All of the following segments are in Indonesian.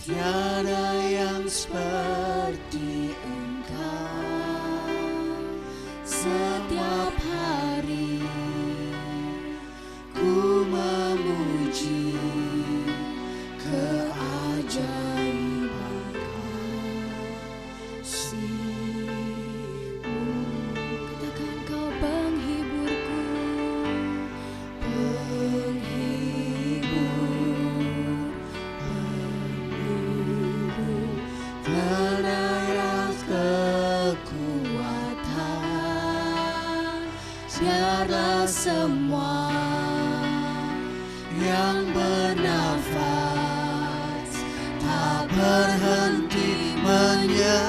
Tiada yang seperti Engkau. Setiap hari ku memuji keajaiban kasih-Mu. Katakan Kau penghiburku, Tenaga kekuatan, tiada semua yang bernafas tak berhenti menyembah-Mu.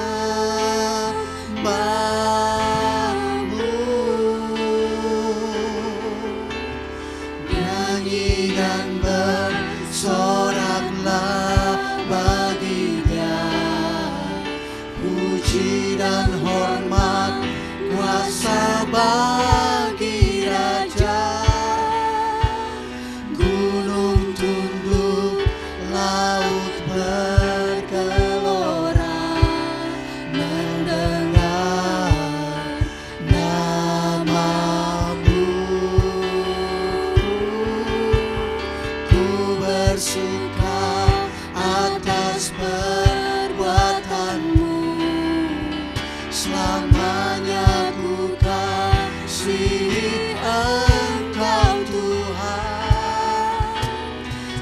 Nyanyi dan bersoraklah bagi Dia, puji dan hormat kuasa bagi Raja. Gunung tunduk, laut bergelora mendengar nama-Mu. Ku bersuka atas perbuatan-Mu, selamanya ku kasihi Engkau Tuhan.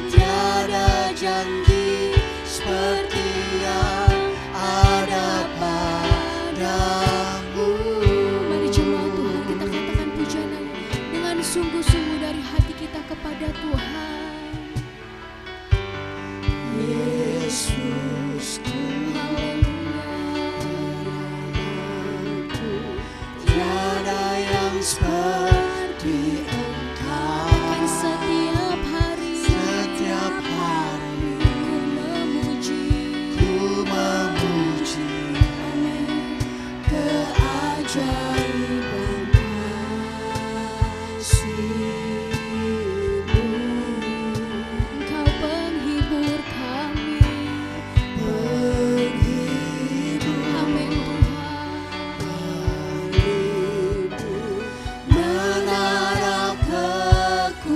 Tiada janji seperti yang ada padamu. mari jemaat Tuhan kita katakan pujian dengan sungguh-sungguh dari hati kita kepada Tuhan. Yesusku, Haleluya. tiada yang seperti Engkau. Kan setiap hari Setiap hari ku memuji ku memuji keajaiban kasih-Mu. Engkau penghibur kami. Penghibur, Amin Tuhan. menara kekuatan,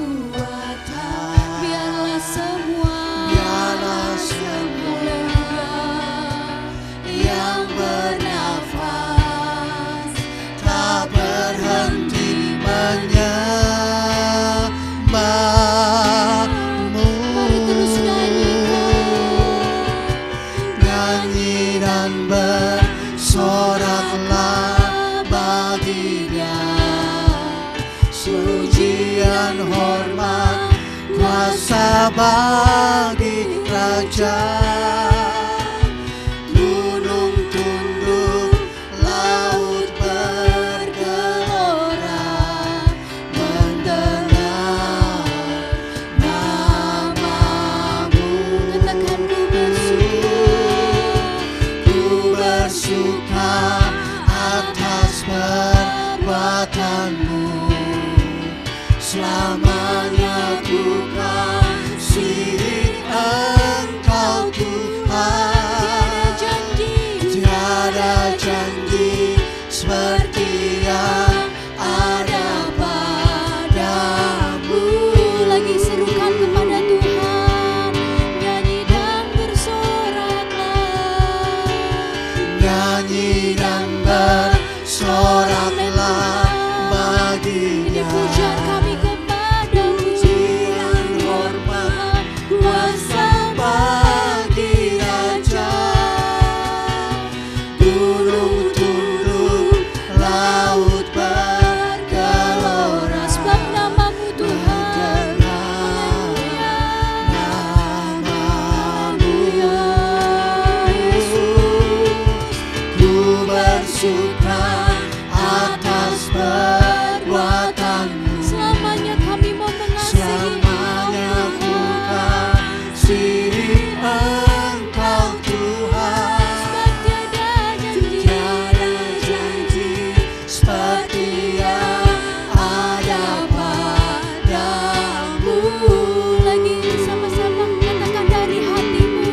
Biarlah semua yang bernafas tak berhenti menyembah-Mu. Mari terus Nyanyi dan bersoraklah bagi Dia, pujian hormat kuasa bagi Raja. Gunung tunduk, laut bergelora mendengar nama-Mu. Katakan Ku bersuka atas perbuatan-Mu, selamanya ku kasihi Engkau Tuhan. Tiada janji seperti yang ada padamu. lagi serukan kepada Tuhan, nyanyi dan bersoraklah. Nyanyi dan bersoraklah bagi Ini Dia, pujian kami kepada-Mu. pujian hormat kuasa bagi Raja. Gunung tunduk, laut bergelora Sebab nama-Mu Tuhan. nama-Mu. Yesus, ku bersuka atas perbuatan-Mu, Selamanya kami mau mengasihi selamanya ku kasihi Engkau Tuhan. Sebab tiada janji Tiada janji seperti yang ada padamu. lagi sama-sama katakan dari hatimu.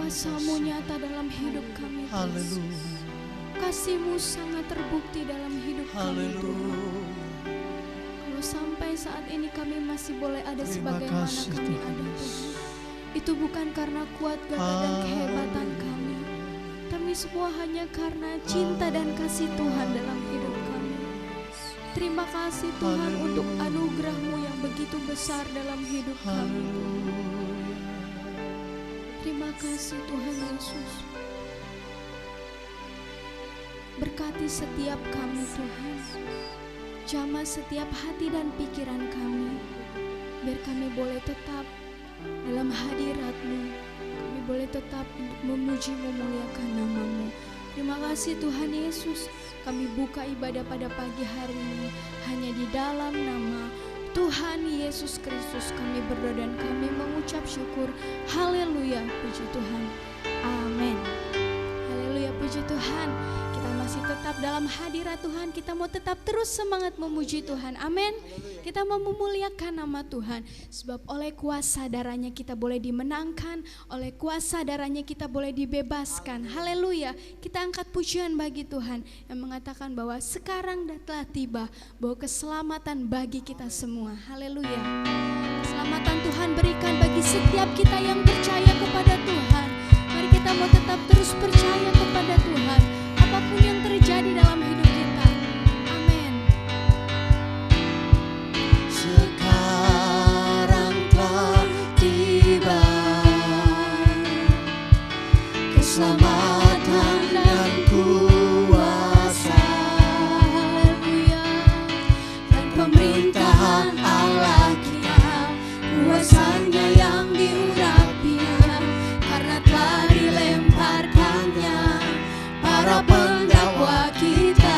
kuasa-Mu nyata dalam hidup kami Tuhan. Haleluya. Kasih-Mu sangat terbukti dalam hidup kami Tuhan. Haleluya. Kalau sampai saat ini kami masih boleh ada Terima sebagaimana kasih, kami Tuhan ada Yesus. Tuhan, itu bukan karena kuat gagah dan kehebatan kami, tapi semua hanya karena cinta dan kasih Tuhan dalam hidup kami. Terima kasih Tuhan untuk anugerah-Mu yang begitu besar dalam hidup kami. Terima kasih Tuhan Yesus. Berkati setiap kami Tuhan. Jamah setiap hati dan pikiran kami. Biar kami boleh tetap dalam hadirat-Mu. Kami boleh tetap untuk memuji memuliakan nama-Mu. Terima kasih Tuhan Yesus. Kami buka ibadah pada pagi hari ini hanya di dalam nama Tuhan Yesus Kristus kami berdoa dan kami mengucap syukur. Haleluya, puji Tuhan. Amin. Haleluya, puji Tuhan. Kita masih tetap dalam hadirat Tuhan. Kita mau tetap terus semangat memuji Tuhan. Amin. Kita mau memuliakan nama Tuhan. Sebab oleh kuasa darahnya kita boleh dimenangkan. Oleh kuasa darahnya kita boleh dibebaskan. Haleluya. Kita angkat pujian bagi Tuhan yang mengatakan bahwa sekarang telah tiba bahwa keselamatan bagi kita semua. Haleluya. Keselamatan Tuhan berikan bagi setiap kita yang percaya kepada Tuhan. Mari kita mau tetap terus percaya kepada Tuhan. Apapun yang terjadi dalam hidup kita. Amin. Sekarang telah tiba keselamatan dan kuasa, Haleluya. dan pemerintahan Allah kita, kuasanya yang diurapinya, karena telah dilemparkannya para pendakwa kita.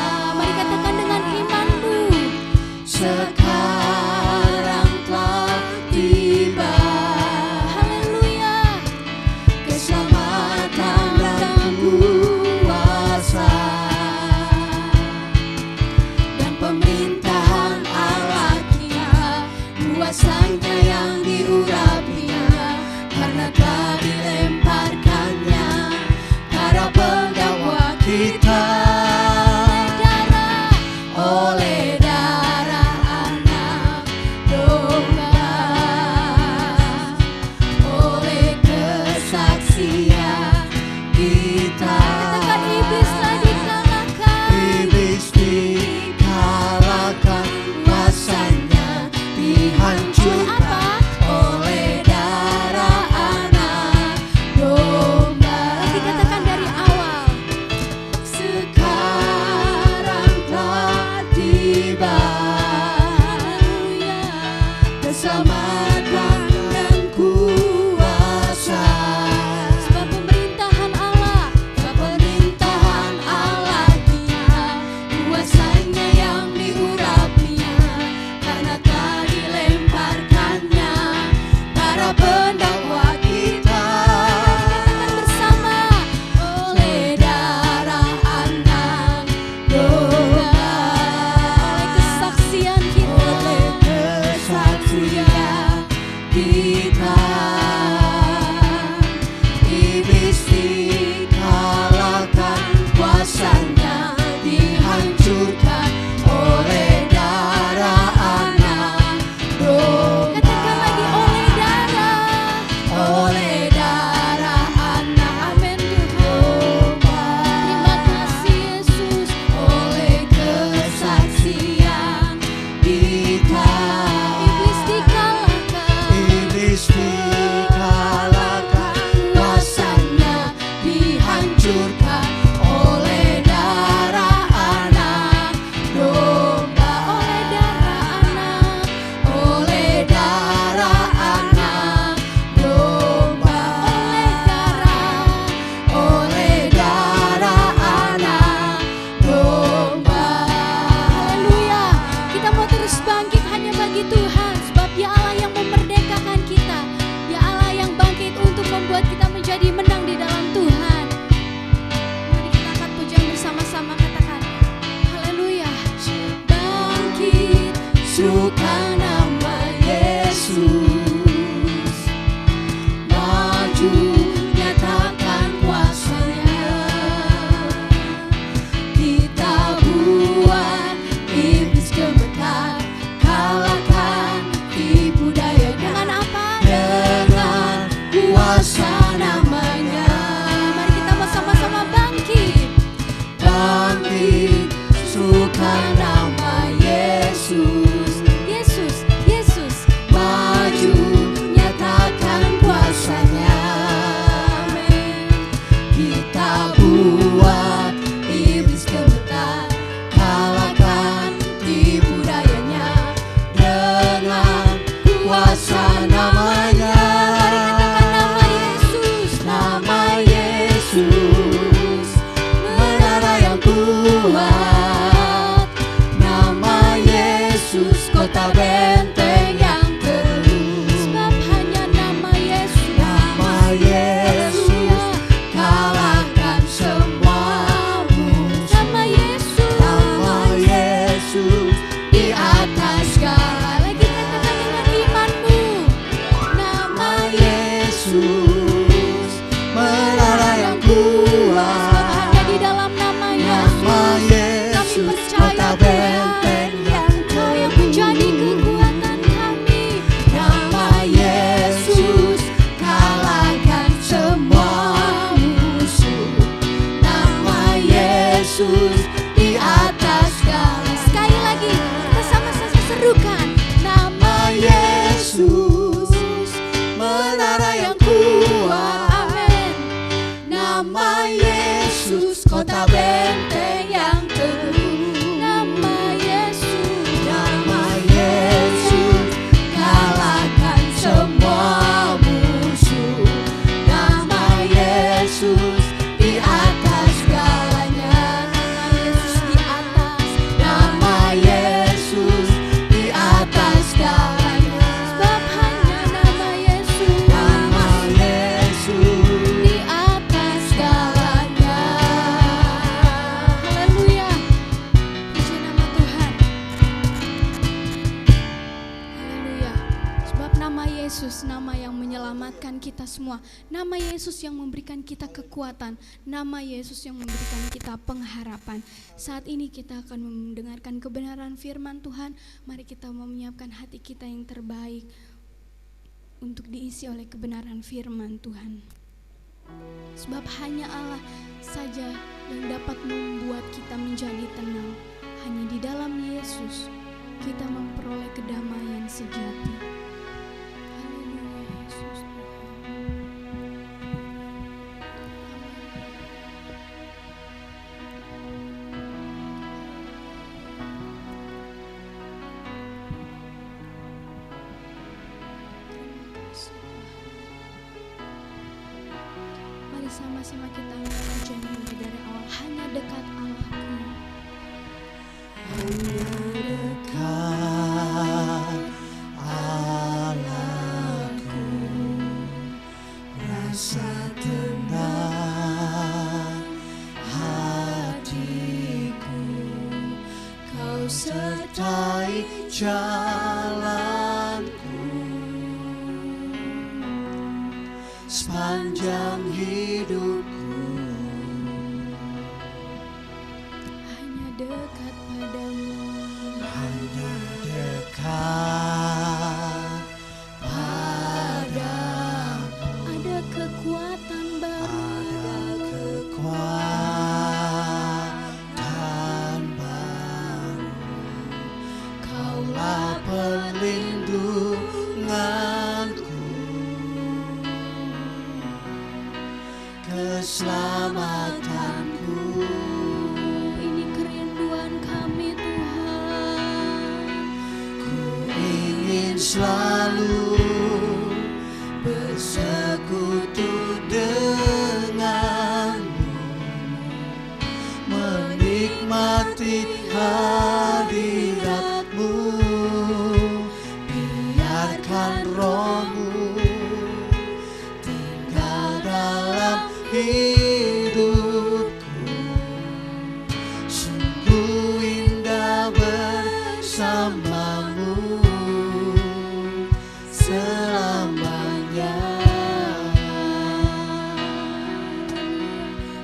kuasa namanya. Mari kita bersama-sama bangkit. Bangkit, sukan nama Yesus. Yesus, Yesus. Maju, nyatakan kuasanya. Amin. Kita buat iblis gemetar, kalahkan tipu dayanya dengan kuasa namanya. Nama Yesus. Nama Yesus, menara yang kuat. Nama Yesus, kota benteng yang teguh. Sebab hanya nama Yesus. Nama Yesus, kalahkan semua musuh. Nama Yesus. Nama Yesus, di atas segala. Lagi katakan dengan imanmu. Nama Yesus, menara yang kuat. Hanya di dalam nama Nama Yesus kami Yesus, percaya kota Tuhan, benteng yang Kau yang menjadi kekuatan kami. Nama Yesus, kalahkan semua musuh. Nama Yesus, di atas segala. Sekali lagi kita sama-sama serukan. Nama Yesus, menara yang kuat. Amin. Nama Yesus, kota benteng yang teguh. Nama Yesus. Nama Yesus, kalahkan semua musuh. Nama Yesus, di atas segalanya. Nama Yesus di atas. Nama Yesus, di atas segalanya. Sebab hanya nama Yesus. Nama Yesus, Di atas segalanya. Haleluya. Puji nama Tuhan. Haleluya. Sebab nama Yesus, nama yang menyelamatkan kita semua. Nama Yesus yang memberikan kita kekuatan. Nama Yesus yang memberikan kita pengharapan. Saat ini kita akan mendengarkan kebenaran firman Tuhan. Mari kita mau menyiapkan hati kita yang terbaik untuk diisi oleh kebenaran firman Tuhan. Sebab hanya Allah saja yang dapat membuat kita menjadi tenang. Hanya di dalam Yesus kita memperoleh kedamaian sejati. Haleluya Yesus Tuhan. Terima kasih Tuhan. Mari sama-sama kita menyanyi mulai dari awal. Hanya dekat Allahku. Dekat Allahku, rasa tenang hatiku. Kau sertai jalanku sepanjang hidupku. Hanya dekat padamu. Hanya dekat padamu, Ada kekuatan baru. ada kekuatan baru. Kaulah perlindunganku, keselamatanku. Ini kerinduan kami Tuhan. Ku ingin selalu bersekutu denganmu, menikmati hadiratmu. Biarkan rohmu tinggal dalam hidupku. Sungguh indah bersamamu selamanya.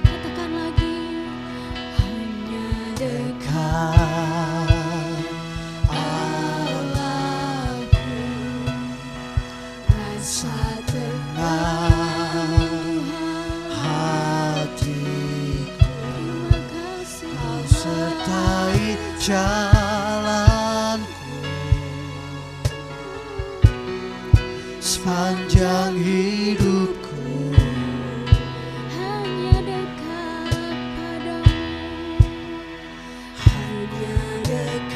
Katakan lagi. Hanya Dekat Allahku, rasa tenang jalanku sepanjang hidupku. Hanya dekat padamu, Hanya dekat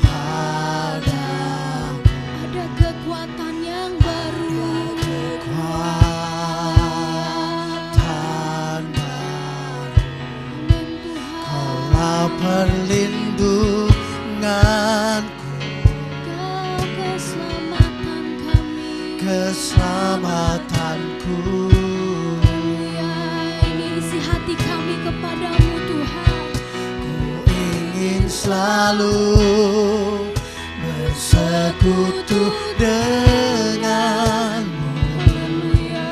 padamu. ada kekuatan yang baru. Kekuatan baru. Amin Tuhan. Kaulah perlindunganku, Kau keselamatan kami. keselamatanku. Ya, ini isi hati kami kepadamu Tuhan. Ku ingin selalu bersekutu denganmu, Haleluya.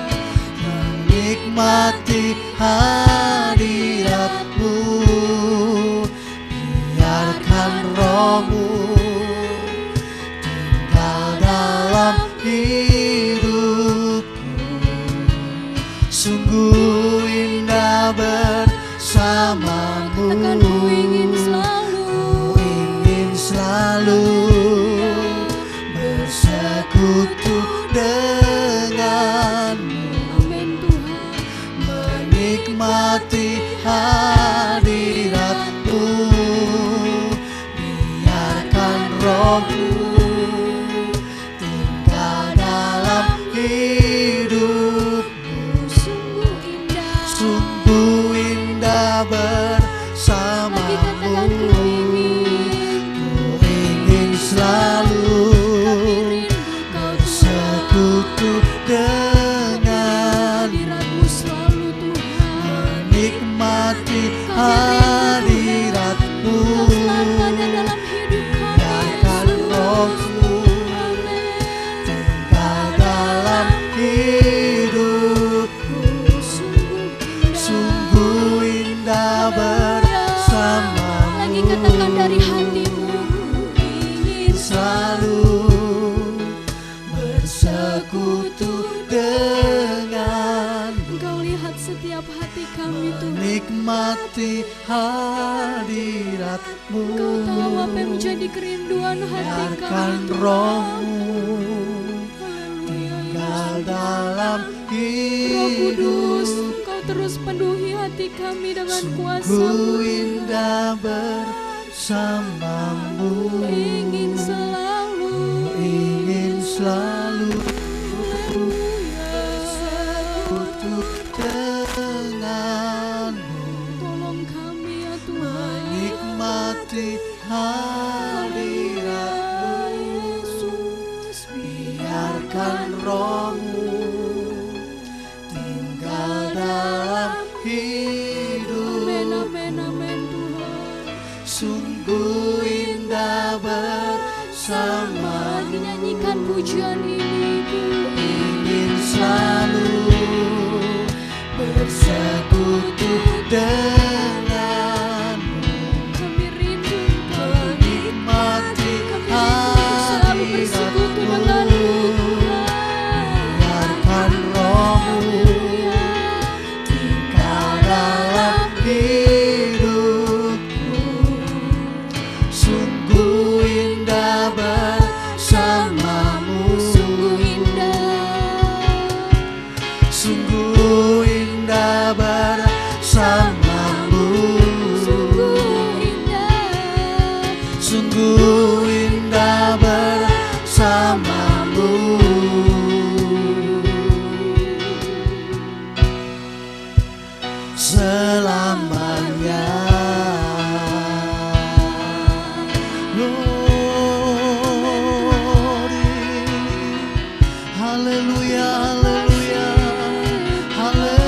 menikmati hadiratmu. Biarkan rohmu tinggal dalam hidupku. Sungguh indah bersamamu. Katakan ku ingin selalu. Ku ingin selalu bersekutu denganmu, Amin Tuhan. menikmati hadiratmu. Biarkan rohmu tinggal dalam hidupmu. Sungguh indah. Sungguh indah Lagi katakan ku bersamamu. ingin. Ku ingin selalu bersekutu denganmu, Hadiratmu selalu Tuhan. menikmati hadiratmu. Kau selalu ada dalam hidup kami. Biarkan Yesus. rohmu Amin. tinggal dalam hidupku. Sungguh indah bersamamu. Lagi katakan dari hatimu. Ingin Selalu bersekutu denganmu, Engkau lihat setiap hati kami Tuhan. menikmati hadiratmu. Engkau tahu apa yang menjadi kerinduan hati Biarkan kami Tuhan. rohmu Haleluya, tinggal Yesus. dalam Roh Kudus, hidupku. Engkau terus penuhi hati kami dengan kuasa-Mu. Sungguh indah bersamamu. Ingin selalu. Ingin selalu Haleluya. bersekutu denganmu, Tolong kami ya Tuhan. menikmati hadiratmu. Yesus, Biarkan rohmu tinggal dalam hidupku. Amin, amin, amin Tuhan. Sungguh indah bersamamu. Lagi nyanyikan pujian ini Ku Ingin selalu bersekutu denganmu, Kami rindu Engkau. menikmati Kami rindu selalu bersekutu denganmu Tuhan. Biarkan rohmu Haleluya. tinggal dalam hidupku. Sungguh indah bersamamu. Sungguh indah. Sungguh indah bersamamu. Sungguh indah. Sungguh indah bersamamu. Selamanya. Glory. Haleluya, haleluya, haleluya.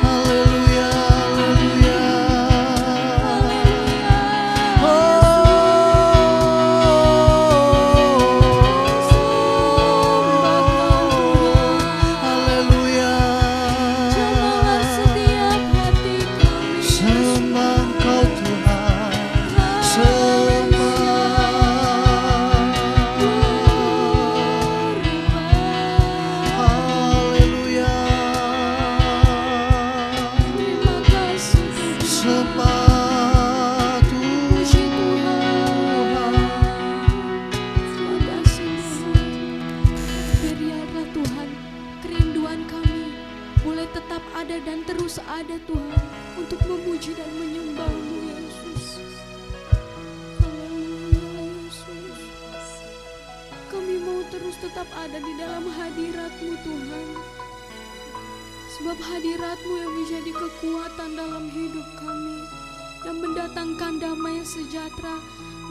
Haleluya, haleluya. Haleluya. Jamalah setiap hati kami. Sembah Engkau Tuhan. memuji dan menyembah-Mu Yesus. Haleluya Yesus. Kami mau terus tetap ada di dalam hadirat-Mu Tuhan. Sebab hadirat-Mu yang menjadi kekuatan dalam hidup kami, yang mendatangkan damai sejahtera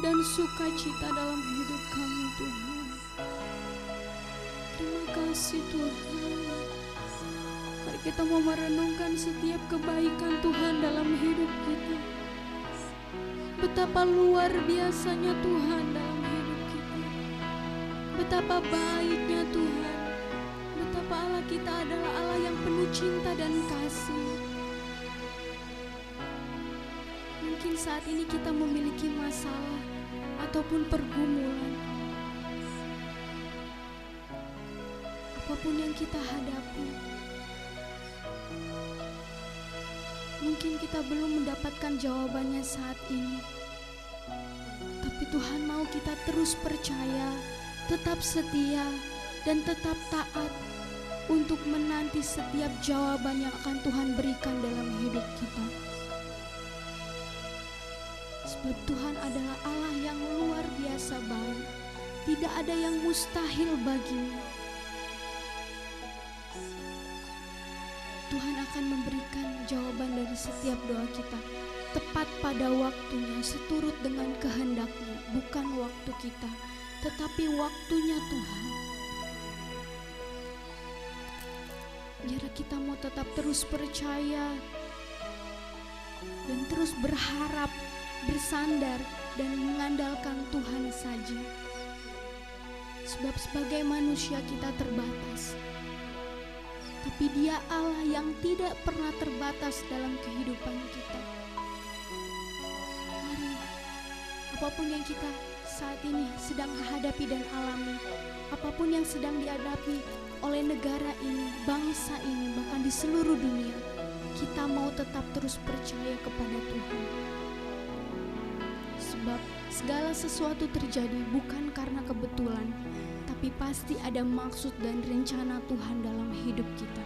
dan sukacita dalam hidup kami Tuhan. Terima kasih Tuhan. Mari kita mau merenungkan setiap kebaikan Tuhan dalam hidup kita. Betapa luar biasanya Tuhan dalam hidup kita. Betapa baiknya Tuhan. Betapa Allah kita adalah Allah yang penuh cinta dan kasih. Mungkin saat ini kita memiliki masalah ataupun pergumulan. Apapun yang kita hadapi, mungkin kita belum mendapatkan jawabannya saat ini. Tapi Tuhan mau kita terus percaya, tetap setia, dan tetap taat untuk menanti setiap jawaban yang akan Tuhan berikan dalam hidup kita. Sebab Tuhan adalah Allah yang luar biasa baik. Tidak ada yang mustahil baginya. Tuhan akan memberikan jawaban dari setiap doa kita tepat pada waktunya, seturut dengan kehendaknya. Bukan waktu kita, tetapi waktunya Tuhan. Biar kita mau tetap terus percaya dan terus berharap, bersandar dan mengandalkan Tuhan saja. Sebab sebagai manusia kita terbatas, tapi Dia Allah yang tidak pernah terbatas dalam kehidupan kita. Mari, apapun yang kita saat ini sedang hadapi dan alami, apapun yang sedang dihadapi oleh negara ini, bangsa ini, bahkan di seluruh dunia, kita mau tetap terus percaya kepada Tuhan. Sebab segala sesuatu terjadi bukan karena kebetulan, tapi pasti ada maksud dan rencana Tuhan dalam hidup kita.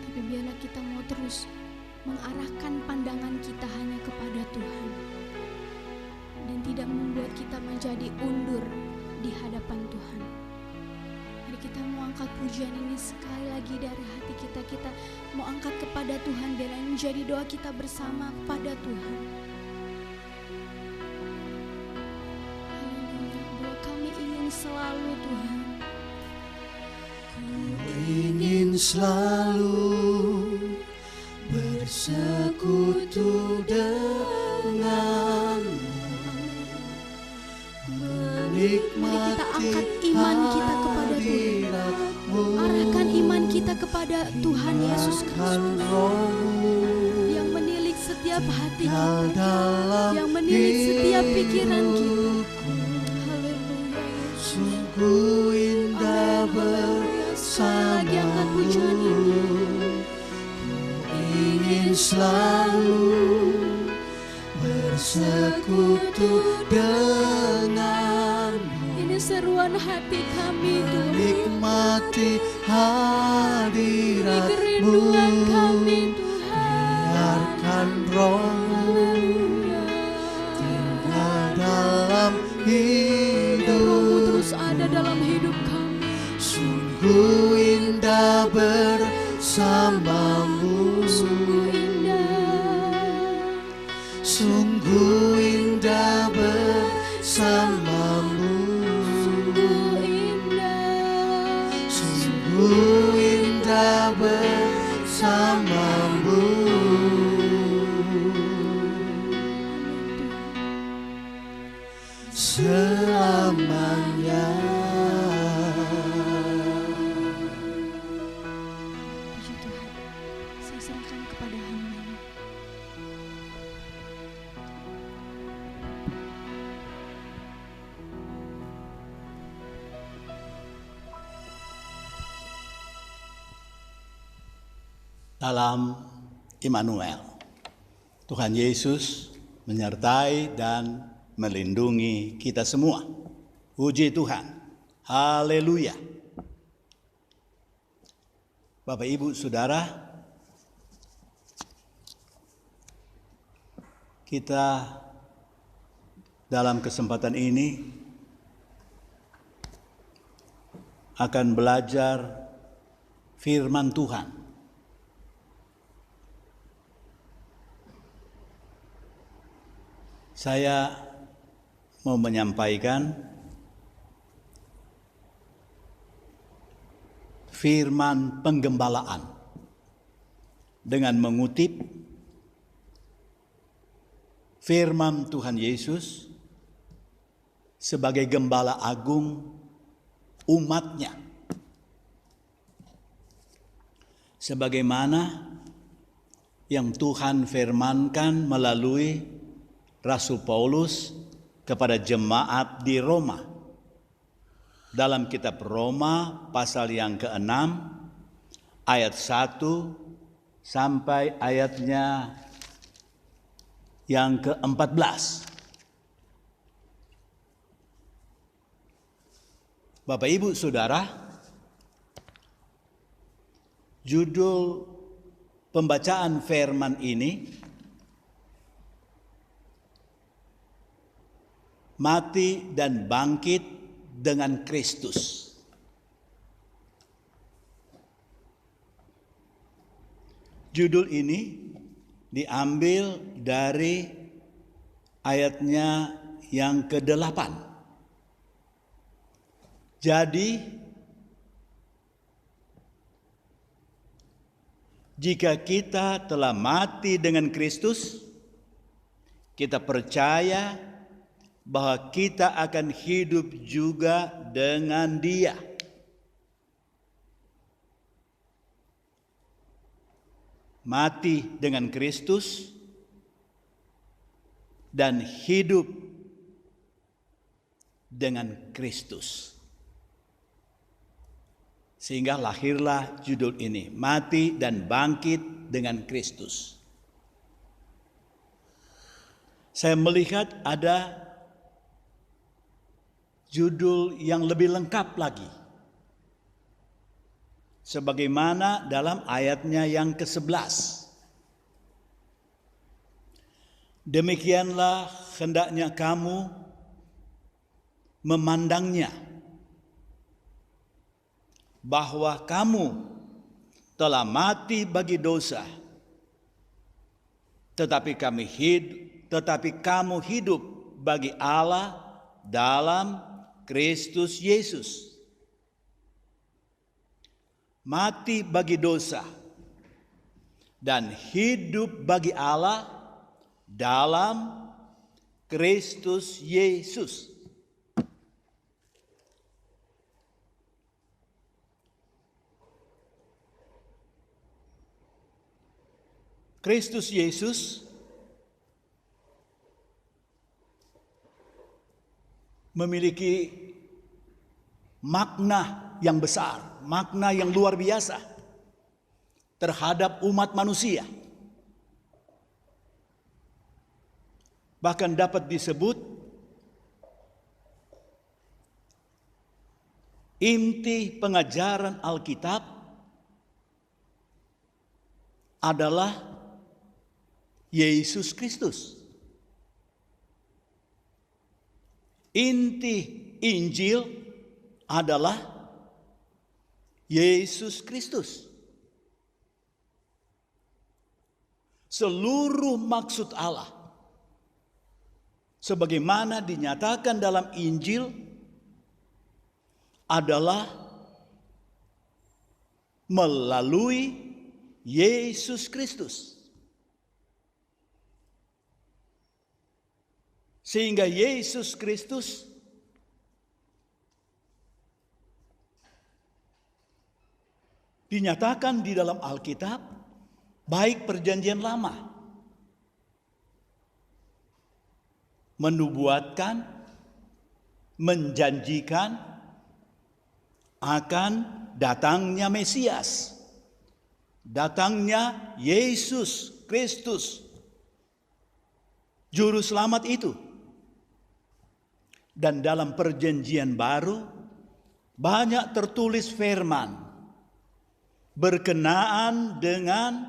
Tapi biarlah kita mau terus mengarahkan pandangan kita hanya kepada Tuhan, dan tidak membuat kita menjadi undur di hadapan Tuhan. Mari kita mau angkat pujian ini sekali lagi dari hati kita. Kita mau angkat kepada Tuhan, biar menjadi doa kita bersama kepada Tuhan. Haleluya, bahwa kami ingin selalu Tuhan. Ingin selalu bersekutu denganmu, menikmati Kita angkat iman kita kepada Tuhan. Arahkan iman kita kepada Tuhan Yesus Kristus yang menilik setiap hati kita, yang menilik setiap pikiran kita. Haleluya. Sungguh indah bersamamu. Lagi angkat pujian ini. Ingin selalu bersekutu denganmu, Ini seruan hati kami Tuhan. nikmati Ini hadiratmu. kerinduan kami Tuhan. Biarkan rohmu Haleluya. tinggal dalam Rohmu hidup. terus ada dalam hidup kami. Sungguh indah bersamamu. Sungguh indah. Sungguh indah bersamamu. Sungguh indah. Sungguh indah bersamamu. Selamanya. Puji Tuhan, saya serahkan kepada hamba-Nya. Salam Immanuel. Tuhan Yesus menyertai dan melindungi kita semua. Puji Tuhan. Haleluya. Bapak, Ibu, Saudara, kita dalam kesempatan ini akan belajar firman Tuhan. Saya mau menyampaikan firman penggembalaan dengan mengutip firman Tuhan Yesus sebagai gembala agung umatnya. Sebagaimana yang Tuhan firmankan melalui Rasul Paulus kepada jemaat di Roma. Dalam kitab Roma pasal yang ke-6 ayat 1 sampai ayatnya yang ke-14. Bapak, Ibu, Saudara, judul pembacaan firman ini Mati dan Bangkit dengan Kristus. Judul ini diambil dari ayatnya yang ke-8. Jadi, jika kita telah mati dengan Kristus, kita percaya bahwa kita akan hidup juga dengan Dia. Mati dengan Kristus dan hidup dengan Kristus. Sehingga lahirlah judul ini, Mati dan Bangkit dengan Kristus. Saya melihat ada judul yang lebih lengkap lagi. Sebagaimana dalam ayatnya yang ke-11. Demikianlah hendaknya kamu memandangnya, bahwa kamu telah mati bagi dosa, tetapi kamu hidup bagi Allah dalam Kristus Yesus. Mati bagi dosa dan hidup bagi Allah dalam Kristus Yesus. Kristus Yesus memiliki makna yang besar, makna yang luar biasa terhadap umat manusia. Bahkan dapat disebut inti pengajaran Alkitab adalah Yesus Kristus. Inti Injil adalah Yesus Kristus. Seluruh maksud Allah sebagaimana dinyatakan dalam Injil adalah melalui Yesus Kristus. Sehingga Yesus Kristus dinyatakan di dalam Alkitab, baik perjanjian lama, menubuatkan, menjanjikan akan datangnya Mesias, datangnya Yesus Kristus, Juru Selamat itu. Dan dalam perjanjian baru banyak tertulis firman berkenaan dengan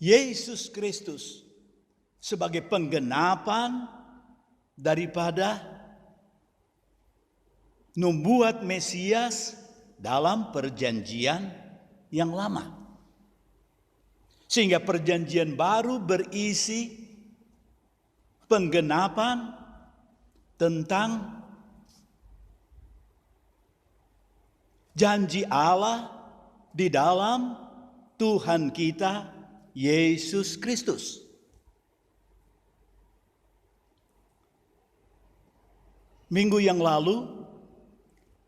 Yesus Kristus sebagai penggenapan daripada nubuat Mesias dalam perjanjian yang lama. Sehingga perjanjian baru berisi penggenapan tentang janji Allah di dalam Tuhan kita Yesus Kristus. Minggu yang lalu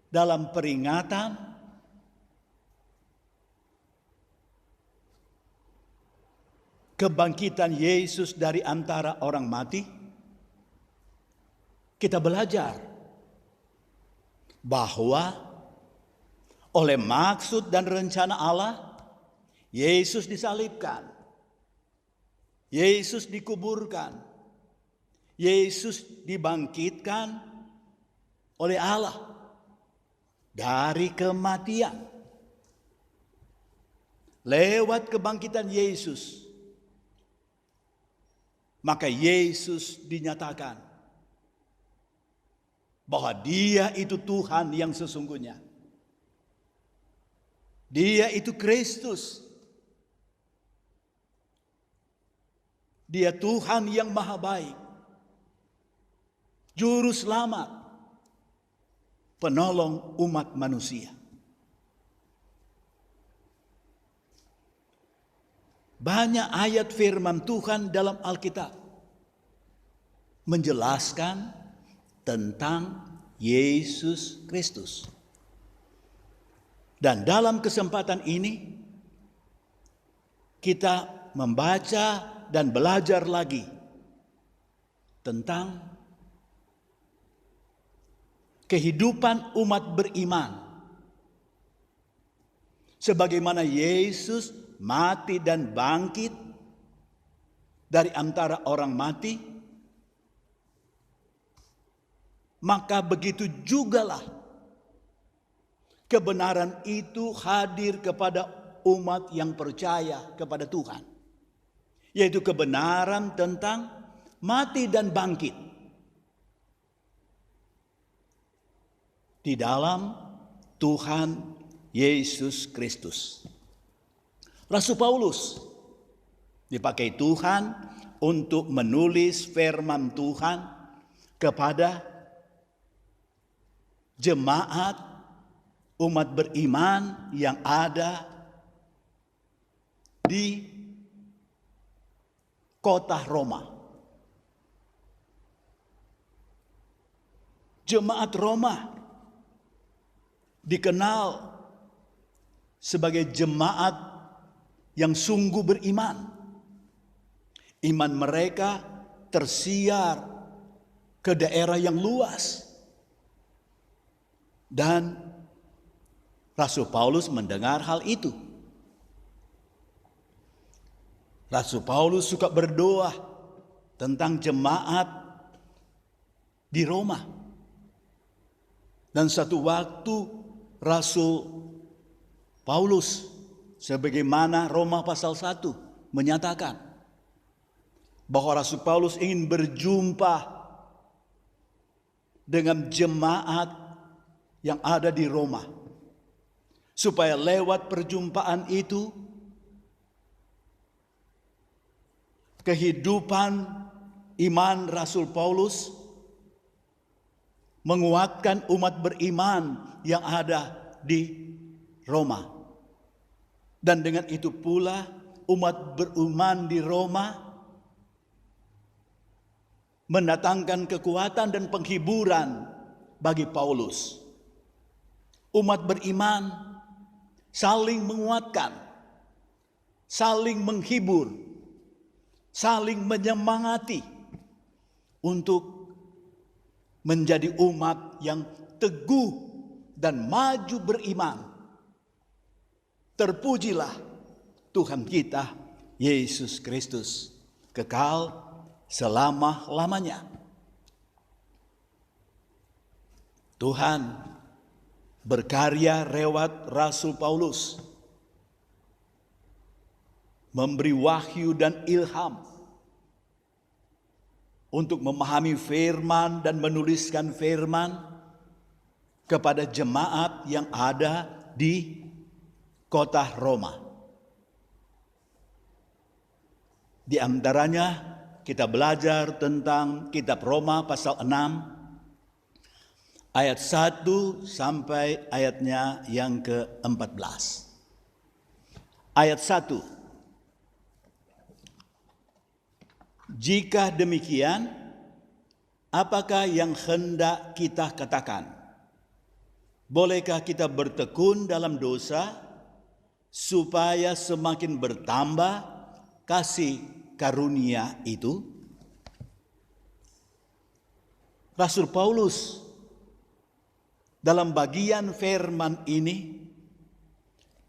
dalam peringatan kebangkitan Yesus dari antara orang mati, kita belajar bahwa oleh maksud dan rencana Allah, Yesus disalibkan, Yesus dikuburkan, Yesus dibangkitkan oleh Allah dari kematian. Lewat kebangkitan Yesus, maka Yesus dinyatakan bahwa Dia itu Tuhan yang sesungguhnya. Dia itu Kristus. Dia Tuhan yang maha baik, Juru Selamat, penolong umat manusia. Banyak ayat firman Tuhan dalam Alkitab menjelaskan tentang Yesus Kristus. Dan dalam kesempatan ini kita membaca dan belajar lagi tentang kehidupan umat beriman. Sebagaimana Yesus mati dan bangkit dari antara orang mati, maka begitu jugalah kebenaran itu hadir kepada umat yang percaya kepada Tuhan. Yaitu kebenaran tentang mati dan bangkit di dalam Tuhan Yesus Kristus. Rasul Paulus dipakai Tuhan untuk menulis firman Tuhan kepada jemaat umat beriman yang ada di kota Roma. Jemaat Roma dikenal sebagai jemaat yang sungguh beriman. Iman mereka tersiar ke daerah yang luas. Dan Rasul Paulus mendengar hal itu. Rasul Paulus suka berdoa tentang jemaat di Roma. Dan satu waktu Rasul Paulus, sebagaimana Roma pasal 1 menyatakan bahwa Rasul Paulus ingin berjumpa dengan jemaat yang ada di Roma, supaya lewat perjumpaan itu kehidupan iman Rasul Paulus menguatkan umat beriman yang ada di Roma. Dan dengan itu pula umat beriman di Roma mendatangkan kekuatan dan penghiburan bagi Paulus. Umat beriman saling menguatkan, saling menghibur, saling menyemangati untuk menjadi umat yang teguh dan maju beriman. Terpujilah Tuhan kita Yesus Kristus kekal selama-lamanya. Tuhan berkarya lewat Rasul Paulus, memberi wahyu dan ilham untuk memahami firman dan menuliskan firman kepada jemaat yang ada di kota Roma. Di antaranya kita belajar tentang kitab Roma pasal 6 ayat 1 sampai ayatnya yang ke-14. Ayat 1. Jika demikian, apakah yang hendak kita katakan? Bolehkah kita bertekun dalam dosa supaya semakin bertambah kasih karunia itu? Rasul Paulus dalam bagian firman ini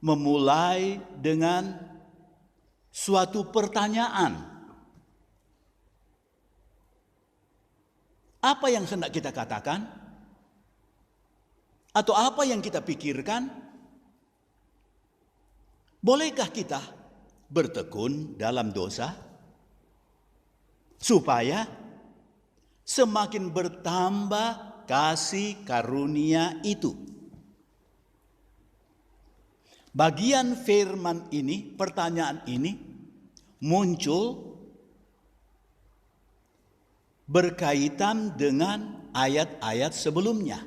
memulai dengan suatu pertanyaan. Apa yang hendak kita katakan? Atau apa yang kita pikirkan? Bolehkah kita bertekun dalam dosa supaya semakin bertambah kasih karunia itu? Bagian firman ini, pertanyaan ini muncul berkaitan dengan ayat-ayat sebelumnya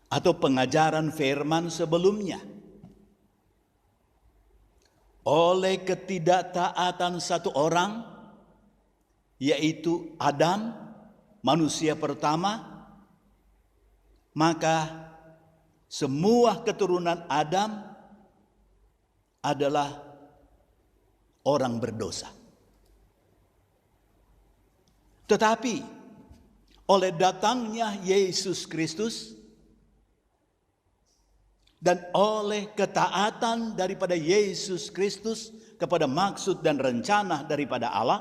atau pengajaran firman sebelumnya. Oleh ketidaktaatan satu orang, yaitu Adam, manusia pertama, maka semua keturunan Adam adalah orang berdosa. Tetapi oleh datangnya Yesus Kristus dan oleh ketaatan daripada Yesus Kristus kepada maksud dan rencana daripada Allah,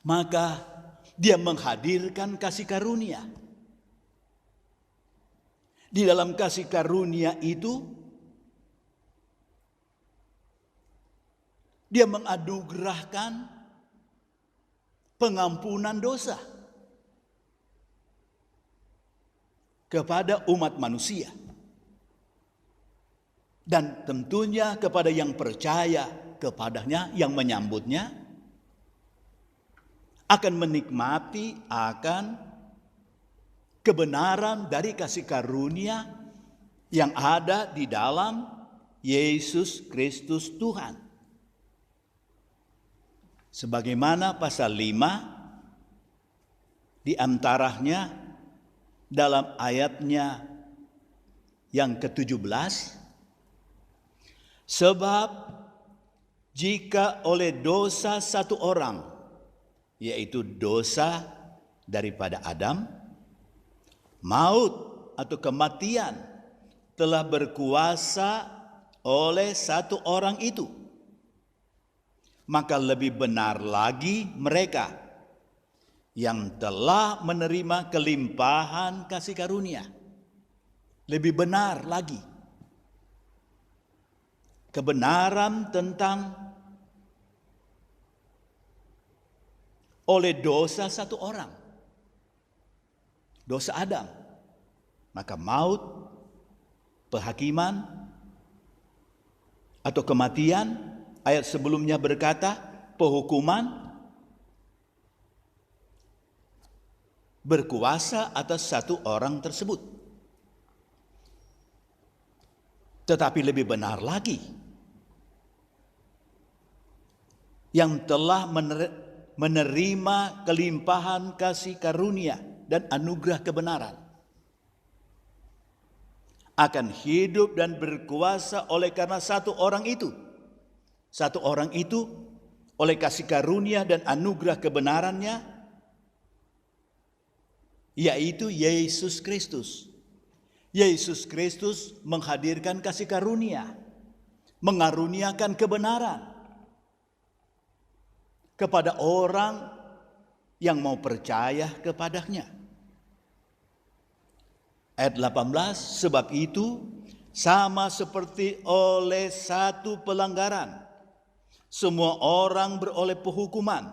maka Dia menghadirkan kasih karunia. Di dalam kasih karunia itu, Dia menganugerahkan pengampunan dosa kepada umat manusia. Dan tentunya kepada yang percaya kepadanya, yang menyambutnya, akan menikmati akan kebenaran dari kasih karunia yang ada di dalam Yesus Kristus Tuhan. Sebagaimana pasal 5 di antaranya dalam ayatnya yang ke-17, sebab jika oleh dosa satu orang, yaitu dosa daripada Adam, maut atau kematian telah berkuasa oleh satu orang itu, maka lebih benar lagi mereka yang telah menerima kelimpahan kasih karunia. Lebih benar lagi. Kebenaran tentang oleh dosa satu orang, dosa Adam, maka maut, penghakiman, atau kematian. Ayat sebelumnya berkata penghukuman berkuasa atas satu orang tersebut. Tetapi lebih benar lagi, yang telah menerima kelimpahan kasih karunia dan anugerah kebenaran akan hidup dan berkuasa oleh karena satu orang itu. Satu orang itu oleh kasih karunia dan anugerah kebenarannya, yaitu Yesus Kristus. Yesus Kristus menghadirkan kasih karunia, mengaruniakan kebenaran kepada orang yang mau percaya kepadanya. Ayat 18, sebab itu sama seperti oleh satu pelanggaran semua orang beroleh penghukuman,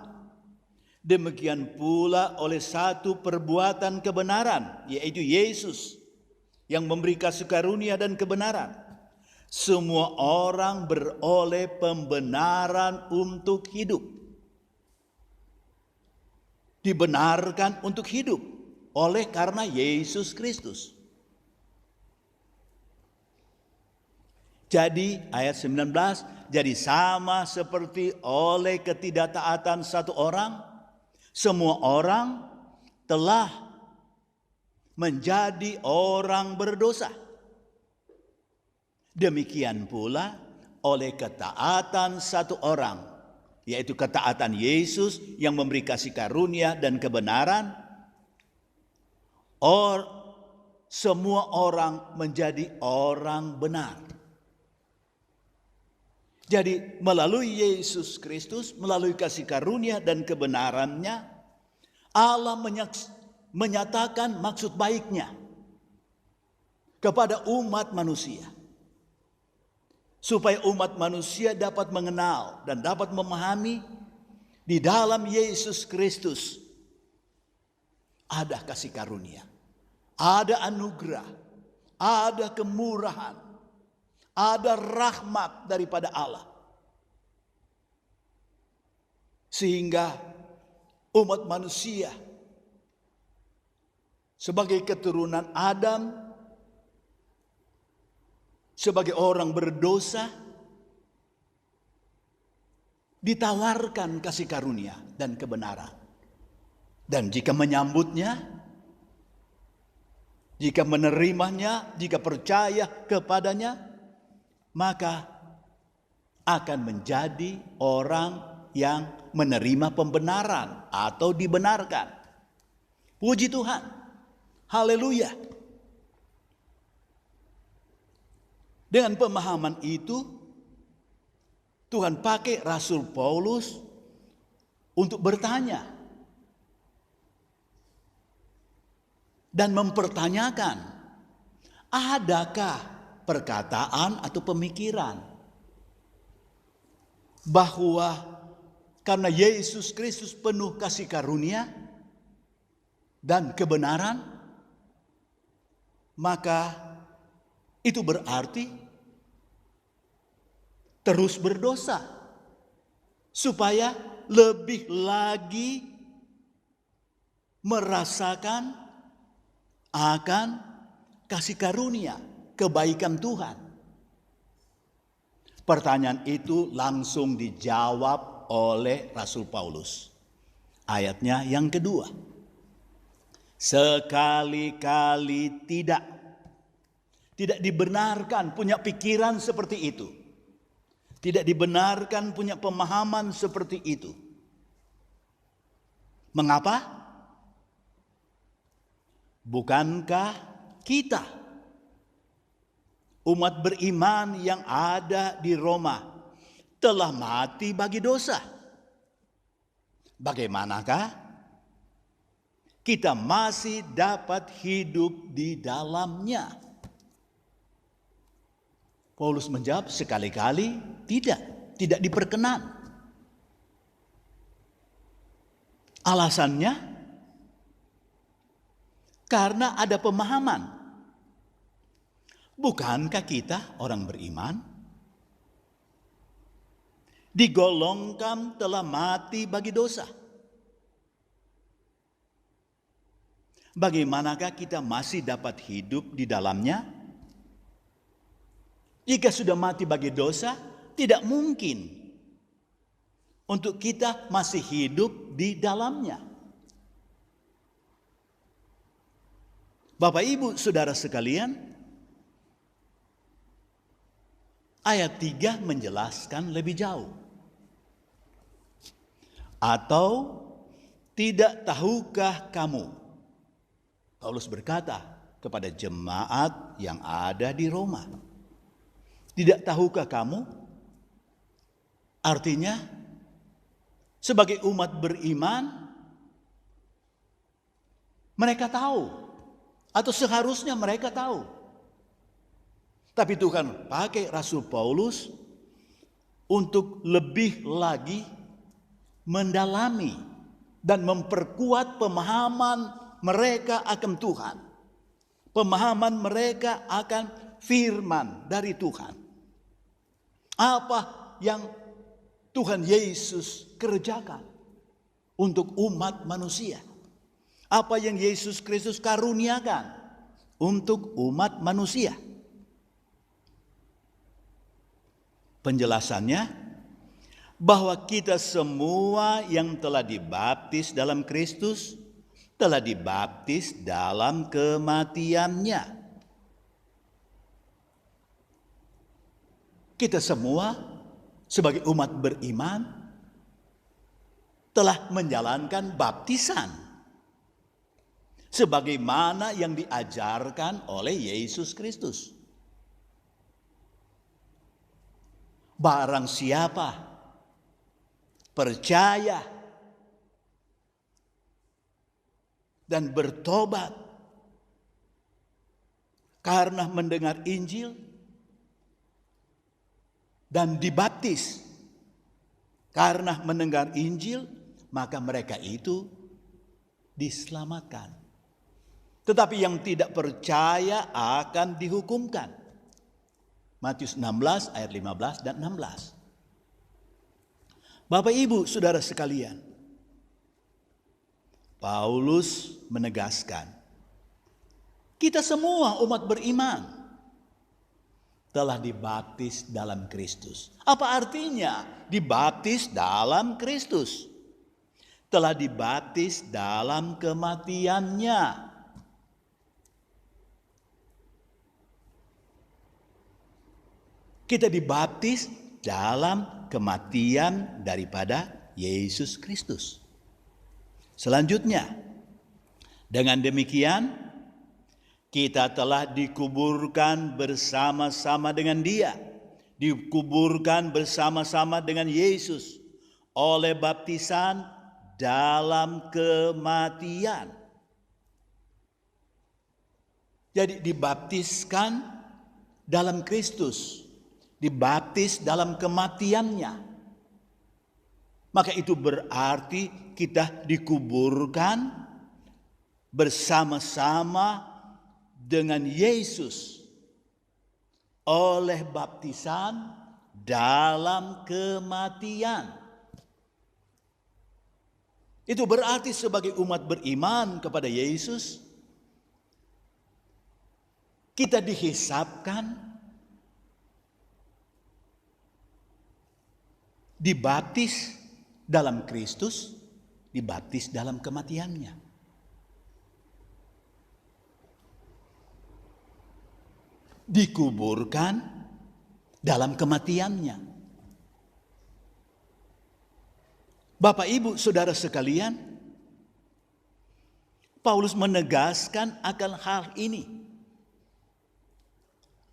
demikian pula oleh satu perbuatan kebenaran, yaitu Yesus yang memberi kasih karunia dan kebenaran, semua orang beroleh pembenaran untuk hidup. Dibenarkan untuk hidup oleh karena Yesus Kristus. Jadi ayat 19, jadi sama seperti oleh ketidaktaatan satu orang, semua orang telah menjadi orang berdosa. Demikian pula oleh ketaatan satu orang, yaitu ketaatan Yesus yang memberi kasih karunia dan kebenaran, semua orang menjadi orang benar. Jadi melalui Yesus Kristus, melalui kasih karunia dan kebenarannya, Allah menyatakan maksud baiknya kepada umat manusia. Supaya umat manusia dapat mengenal dan dapat memahami di dalam Yesus Kristus ada kasih karunia, ada anugerah, ada kemurahan, ada rahmat daripada Allah. Sehingga umat manusia sebagai keturunan Adam, sebagai orang berdosa, ditawarkan kasih karunia dan kebenaran. Dan jika menyambutnya, jika menerimanya, jika percaya kepadanya, maka akan menjadi orang yang menerima pembenaran atau dibenarkan. Puji Tuhan. Haleluya. Dengan pemahaman itu, Tuhan pakai Rasul Paulus untuk bertanya dan mempertanyakan, adakah perkataan atau pemikiran bahwa karena Yesus Kristus penuh kasih karunia dan kebenaran, maka itu berarti terus berdosa supaya lebih lagi merasakan akan kasih karunia, kebaikan Tuhan. Pertanyaan itu langsung dijawab oleh Rasul Paulus. Ayatnya yang kedua. Sekali-kali tidak dibenarkan punya pikiran seperti itu. Tidak dibenarkan punya pemahaman seperti itu. Mengapa? Bukankah kita, umat beriman yang ada di Roma, telah mati bagi dosa? Bagaimanakah kita masih dapat hidup di dalamnya? Paulus menjawab, sekali-kali tidak diperkenan. Alasannya, karena ada pemahaman. Bukankah kita orang beriman digolongkan telah mati bagi dosa? Bagaimanakah kita masih dapat hidup di dalamnya? Jika sudah mati bagi dosa, tidak mungkin untuk kita masih hidup di dalamnya. Bapak, Ibu, Saudara sekalian, ayat 3 menjelaskan lebih jauh. Atau tidak tahukah kamu? Paulus berkata kepada jemaat yang ada di Roma. Tidak tahukah kamu? Artinya, sebagai umat beriman, mereka tahu Atau seharusnya mereka tahu. Tapi Tuhan pakai Rasul Paulus untuk lebih lagi mendalami dan memperkuat pemahaman mereka akan Tuhan. Pemahaman mereka akan firman dari Tuhan. Apa yang Tuhan Yesus kerjakan untuk umat manusia. Apa yang Yesus Kristus karuniakan untuk umat manusia. Penjelasannya bahwa kita semua yang telah dibaptis dalam Kristus telah dibaptis dalam kematiannya. Kita semua sebagai umat beriman telah menjalankan baptisan sebagaimana yang diajarkan oleh Yesus Kristus. Barang siapa percaya dan bertobat karena mendengar Injil dan dibaptis karena mendengar Injil, maka mereka itu diselamatkan. Tetapi yang tidak percaya akan dihukumkan. Matius 16 ayat 15 dan 16. Bapak Ibu Saudara sekalian, Paulus menegaskan, kita semua umat beriman telah dibaptis dalam Kristus. Apa artinya dibaptis dalam Kristus? Telah dibaptis dalam kematiannya. Kita dibaptis dalam kematian daripada Yesus Kristus. Selanjutnya, dengan demikian kita telah dikuburkan bersama-sama dengan Dia, dikuburkan bersama-sama dengan Yesus oleh baptisan dalam kematian. Jadi dibaptiskan dalam Kristus, dibaptis dalam kematiannya. Maka itu berarti kita dikuburkan bersama-sama dengan Yesus oleh baptisan dalam kematian. Itu berarti sebagai umat beriman kepada Yesus, kita dihisapkan, dibaptis dalam Kristus, dibaptis dalam kematiannya. Dikuburkan dalam kematiannya. Bapak Ibu Saudara sekalian, Paulus menegaskan akan hal ini,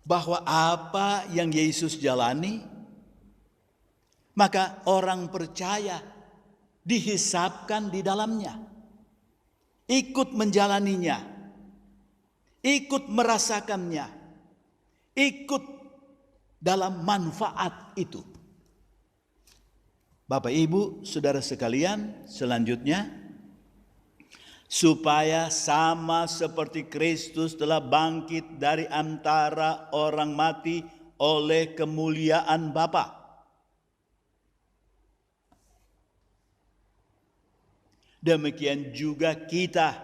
bahwa apa yang Yesus jalani, maka orang percaya dihisapkan di dalamnya, ikut menjalaninya, ikut merasakannya, ikut dalam manfaat itu. Bapak Ibu Saudara sekalian, selanjutnya, supaya sama seperti Kristus telah bangkit dari antara orang mati oleh kemuliaan Bapa, demikian juga kita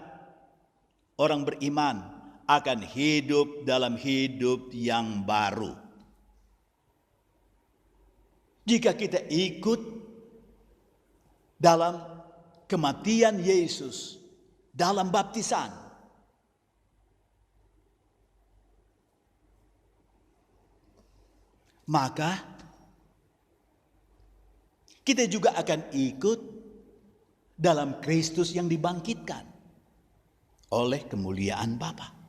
orang beriman akan hidup dalam hidup yang baru. Jika kita ikut dalam kematian Yesus, dalam baptisan, maka kita juga akan ikut dalam Kristus yang dibangkitkan oleh kemuliaan Bapa.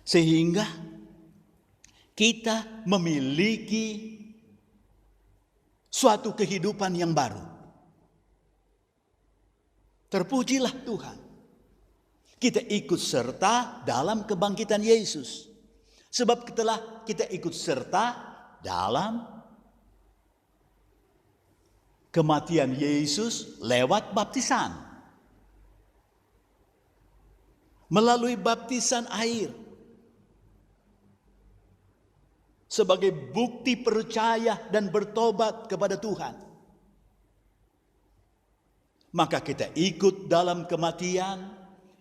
Sehingga kita memiliki suatu kehidupan yang baru. Terpujilah Tuhan. kita ikut serta dalam kebangkitan Yesus. Sebab setelah kita ikut serta dalam kematian Yesus lewat baptisan. Melalui baptisan air. Sebagai bukti percaya dan bertobat kepada Tuhan. Maka kita ikut dalam kematian,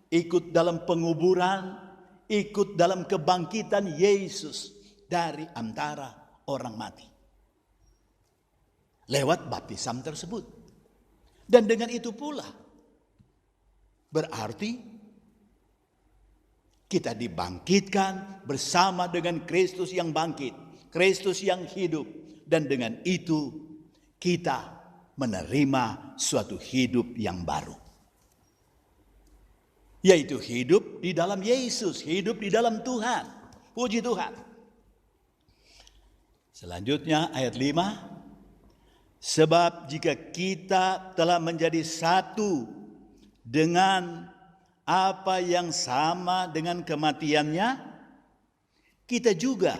ikut dalam penguburan, ikut dalam kebangkitan Yesus dari antara orang mati. Lewat baptisan tersebut. Dan dengan itu pula, berarti kita dibangkitkan bersama dengan Kristus yang bangkit, Kristus yang hidup. Dan dengan itu kita menerima suatu hidup yang baru. Yaitu hidup di dalam Yesus, hidup di dalam Tuhan. Puji Tuhan. Selanjutnya ayat 5. Sebab jika kita telah menjadi satu dengan apa yang sama dengan kematiannya, kita juga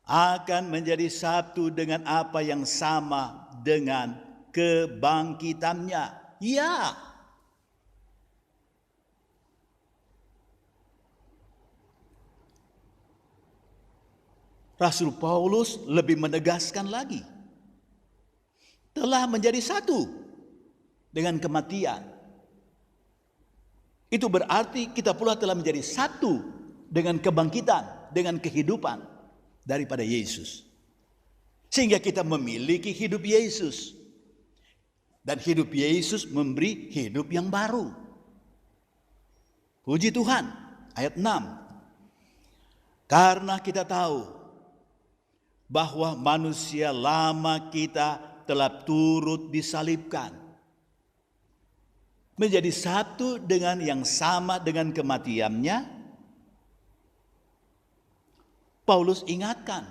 akan menjadi satu dengan apa yang sama dengan kebangkitannya. Ya. Rasul Paulus lebih menegaskan lagi. Telah menjadi satu dengan kematian. Itu berarti kita pula telah menjadi satu dengan kebangkitan, dengan kehidupan daripada Yesus. Sehingga kita memiliki hidup Yesus. Dan hidup Yesus memberi hidup yang baru. Puji Tuhan. Ayat 6. Karena kita tahu bahwa manusia lama kita telah turut disalibkan. Menjadi satu dengan yang sama dengan kematiannya. Paulus ingatkan.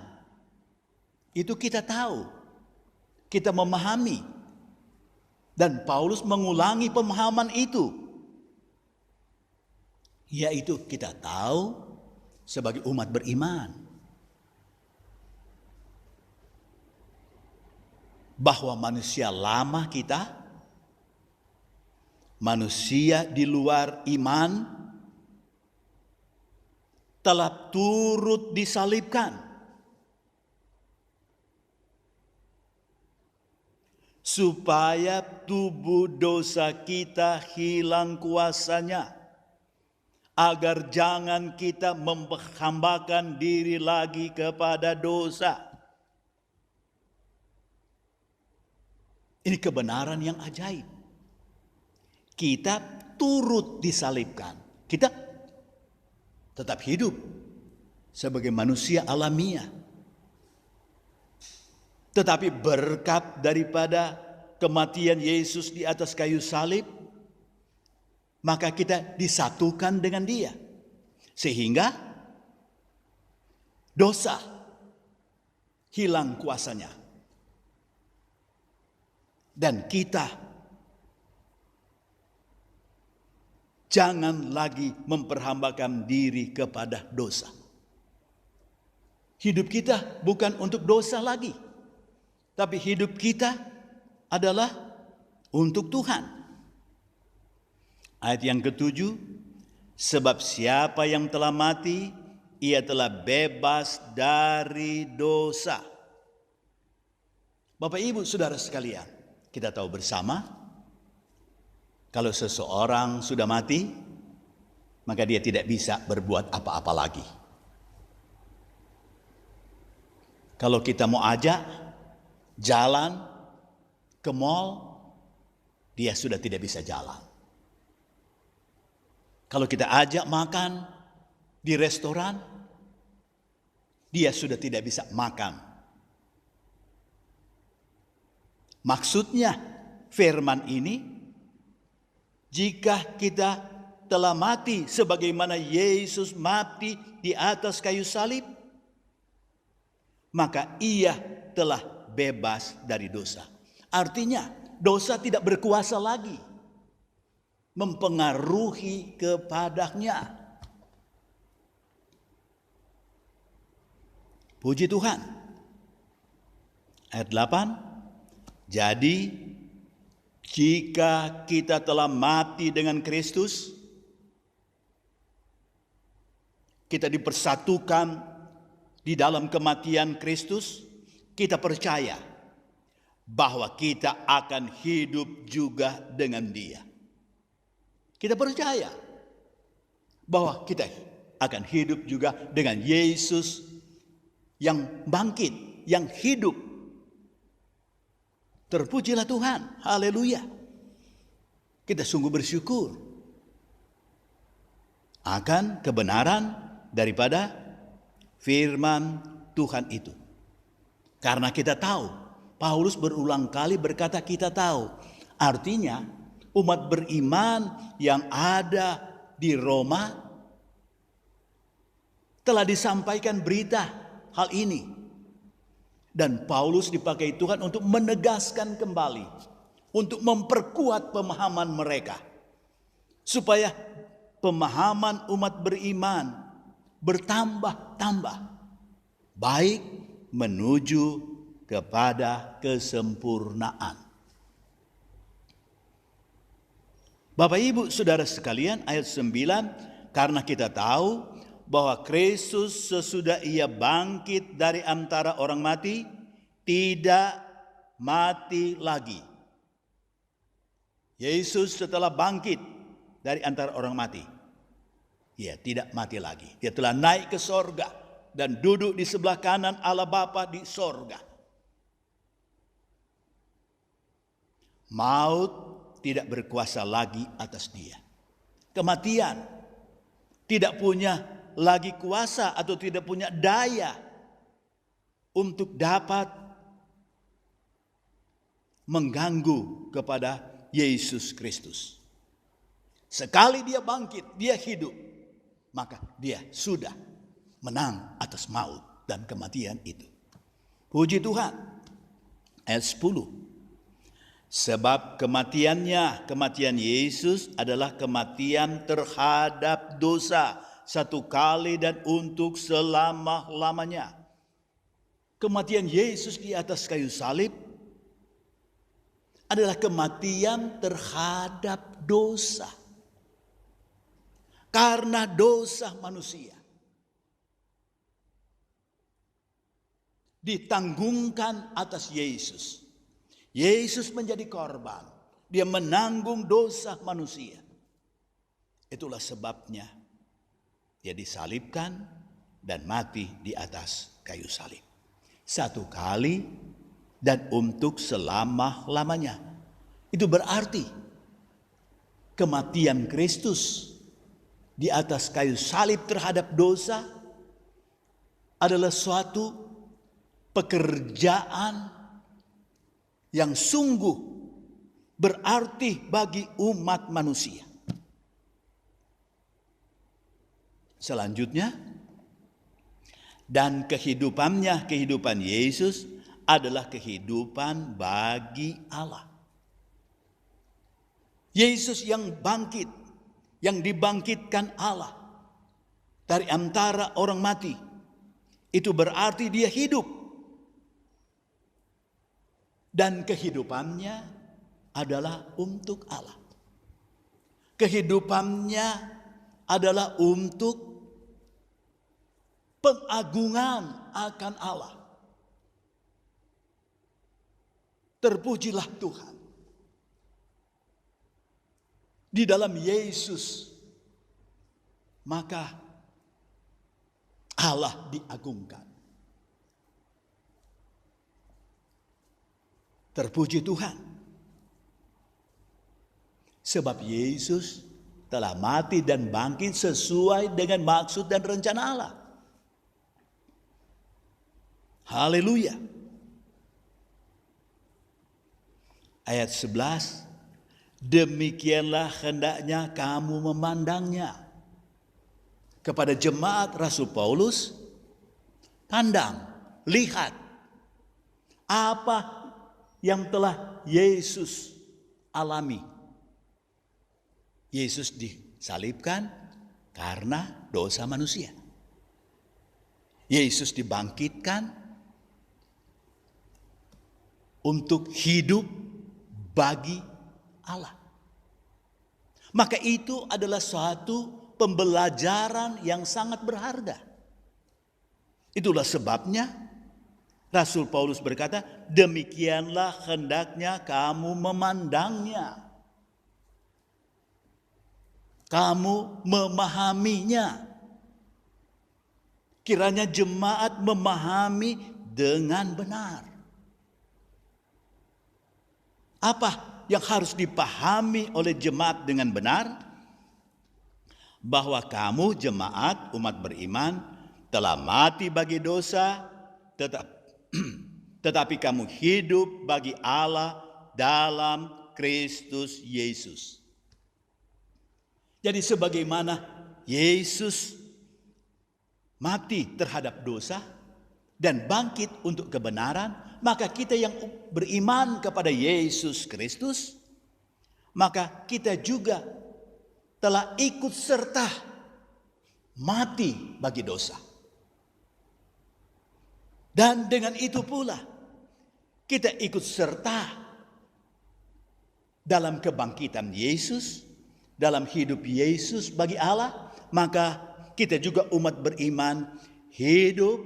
Itu kita tahu. Kita memahami. Dan Paulus mengulangi pemahaman itu. Yaitu kita tahu sebagai umat beriman. Bahwa manusia lama kita, manusia di luar iman, telah turut disalibkan. Supaya tubuh dosa kita hilang kuasanya. Agar jangan kita menghambakan diri lagi kepada dosa. Ini kebenaran yang ajaib. Kita turut disalibkan. Kita tetap hidup sebagai manusia alamiah. Tetapi berkat daripada kematian Yesus di atas kayu salib, maka kita disatukan dengan Dia. Sehingga dosa hilang kuasanya. Dan kita jangan lagi memperhambakan diri kepada dosa. Hidup kita bukan untuk dosa lagi. Tapi hidup kita adalah untuk Tuhan. Ayat yang ke-7. Sebab siapa yang telah mati, ia telah bebas dari dosa. Bapak Ibu Saudara sekalian. Kita tahu bersama, kalau seseorang sudah mati, maka dia tidak bisa berbuat apa-apa lagi. Kalau kita mau ajak jalan ke mall, dia sudah tidak bisa jalan. Kalau kita ajak makan di restoran, dia sudah tidak bisa makan. Maksudnya firman ini, jika kita telah mati sebagaimana Yesus mati di atas kayu salib, maka ia telah bebas dari dosa. Artinya dosa tidak berkuasa lagi mempengaruhi kepadanya. Puji Tuhan. Ayat 8. Jadi jika kita telah mati dengan Kristus, kita dipersatukan di dalam kematian Kristus, kita percaya bahwa kita akan hidup juga dengan Dia. Kita percaya bahwa kita akan hidup juga dengan Yesus yang bangkit, yang hidup. Terpujilah Tuhan, haleluya. Kita sungguh bersyukur akan kebenaran daripada firman Tuhan itu. Karena kita tahu, Paulus berulang kali berkata kita tahu. Artinya umat beriman yang ada di Roma telah disampaikan berita hal ini. Dan Paulus dipakai Tuhan untuk menegaskan kembali, untuk memperkuat pemahaman mereka. Supaya pemahaman umat beriman bertambah-tambah baik menuju kepada kesempurnaan. Bapak Ibu Saudara sekalian, ayat 9, karena kita tahu bahwa Kristus sesudah Ia bangkit dari antara orang mati tidak mati lagi. Yesus setelah bangkit dari antara orang mati, Ia tidak mati lagi. Dia telah naik ke sorga dan duduk di sebelah kanan Allah Bapa di sorga. Maut tidak berkuasa lagi atas Dia. Kematian tidak punya lagi kuasa atau tidak punya daya untuk dapat mengganggu kepada Yesus Kristus. Sekali Dia bangkit, Dia hidup, maka Dia sudah menang atas maut dan kematian itu. Puji Tuhan. Ayat 10. Sebab kematian Yesus adalah kematian terhadap dosa, satu kali dan untuk selama-lamanya. Kematian Yesus di atas kayu salib adalah kematian terhadap dosa. Karena dosa manusia ditanggungkan atas Yesus. Yesus menjadi korban. Dia menanggung dosa manusia. Itulah sebabnya Dia disalibkan dan mati di atas kayu salib. Satu kali dan untuk selama-lamanya. Itu berarti kematian Kristus di atas kayu salib terhadap dosa adalah suatu pekerjaan yang sungguh berarti bagi umat manusia. Selanjutnya, dan kehidupan Yesus adalah kehidupan bagi Allah. Yesus yang bangkit, yang dibangkitkan Allah dari antara orang mati, itu berarti Dia hidup. Dan kehidupannya adalah untuk Allah. Kehidupannya adalah untuk pengagungan akan Allah. Terpujilah Tuhan. Di dalam Yesus, maka Allah diagungkan. Terpuji Tuhan. Sebab Yesus telah mati dan bangkit sesuai dengan maksud dan rencana Allah. Haleluya. Ayat 11. Demikianlah hendaknya kamu memandangnya. Kepada jemaat Rasul Paulus, pandang, lihat apa yang telah Yesus alami. Yesus disalibkan karena dosa manusia. Yesus dibangkitkan untuk hidup bagi Allah. Maka itu adalah suatu pembelajaran yang sangat berharga. Itulah sebabnya Rasul Paulus berkata, demikianlah hendaknya kamu memandangnya. Kamu memahaminya. Kiranya jemaat memahami dengan benar. Apa yang harus dipahami oleh jemaat dengan benar? Bahwa kamu jemaat umat beriman telah mati bagi dosa, tetapi kamu hidup bagi Allah dalam Kristus Yesus. Jadi sebagaimana Yesus mati terhadap dosa dan bangkit untuk kebenaran, maka kita yang beriman kepada Yesus Kristus, maka kita juga telah ikut serta mati bagi dosa. Dan dengan itu pula kita ikut serta dalam kebangkitan Yesus, dalam hidup Yesus bagi Allah, maka kita juga umat beriman hidup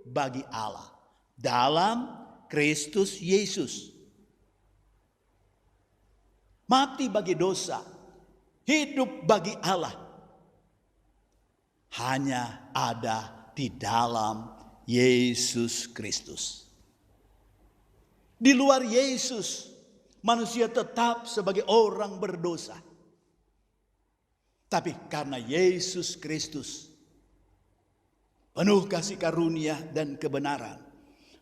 bagi Allah dalam Kristus Yesus. Mati bagi dosa, hidup bagi Allah, hanya ada di dalam Yesus Kristus. Di luar Yesus, manusia tetap sebagai orang berdosa. Tapi karena Yesus Kristus penuh kasih karunia dan kebenaran,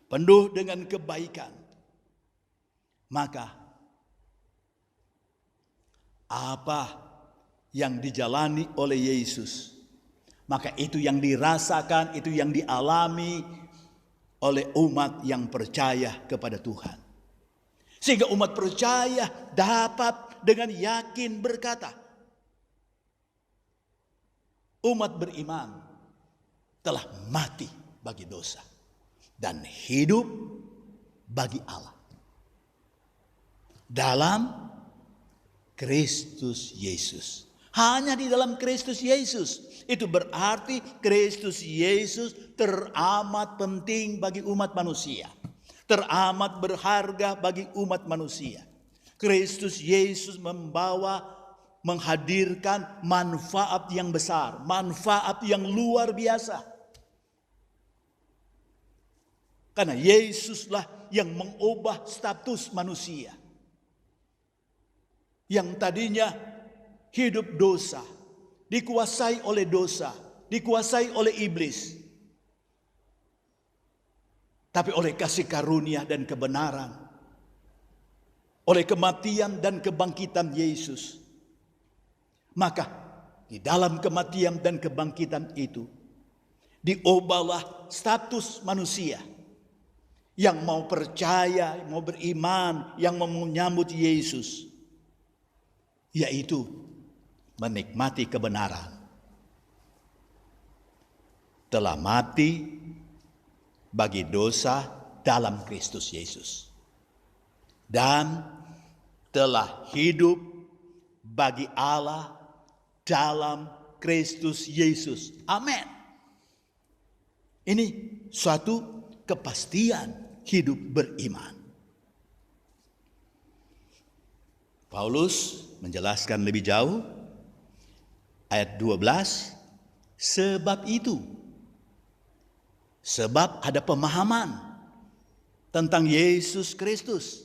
penuh dengan kebaikan, maka apa yang dijalani oleh Yesus, maka itu yang dirasakan, itu yang dialami oleh umat yang percaya kepada Tuhan. Sehingga umat percaya dapat dengan yakin berkata, umat beriman telah mati bagi dosa dan hidup bagi Allah dalam Kristus Yesus. Hanya di dalam Kristus Yesus. Itu berarti Kristus Yesus teramat penting bagi umat manusia. Teramat berharga bagi umat manusia. Kristus Yesus menghadirkan manfaat yang besar, manfaat yang luar biasa. Karena Yesuslah yang mengubah status manusia. Yang tadinya hidup dosa, dikuasai oleh dosa, dikuasai oleh iblis. Tapi oleh kasih karunia dan kebenaran, oleh kematian dan kebangkitan Yesus, maka di dalam kematian dan kebangkitan itu diubahlah status manusia yang mau percaya, mau beriman, yang mau menyambut Yesus, yaitu menikmati kebenaran. Telah mati bagi dosa dalam Kristus Yesus, dan telah hidup bagi Allah dalam Kristus Yesus. Amin. Ini suatu kepastian hidup beriman. Paulus menjelaskan lebih jauh ayat 12, sebab ada pemahaman tentang Yesus Kristus.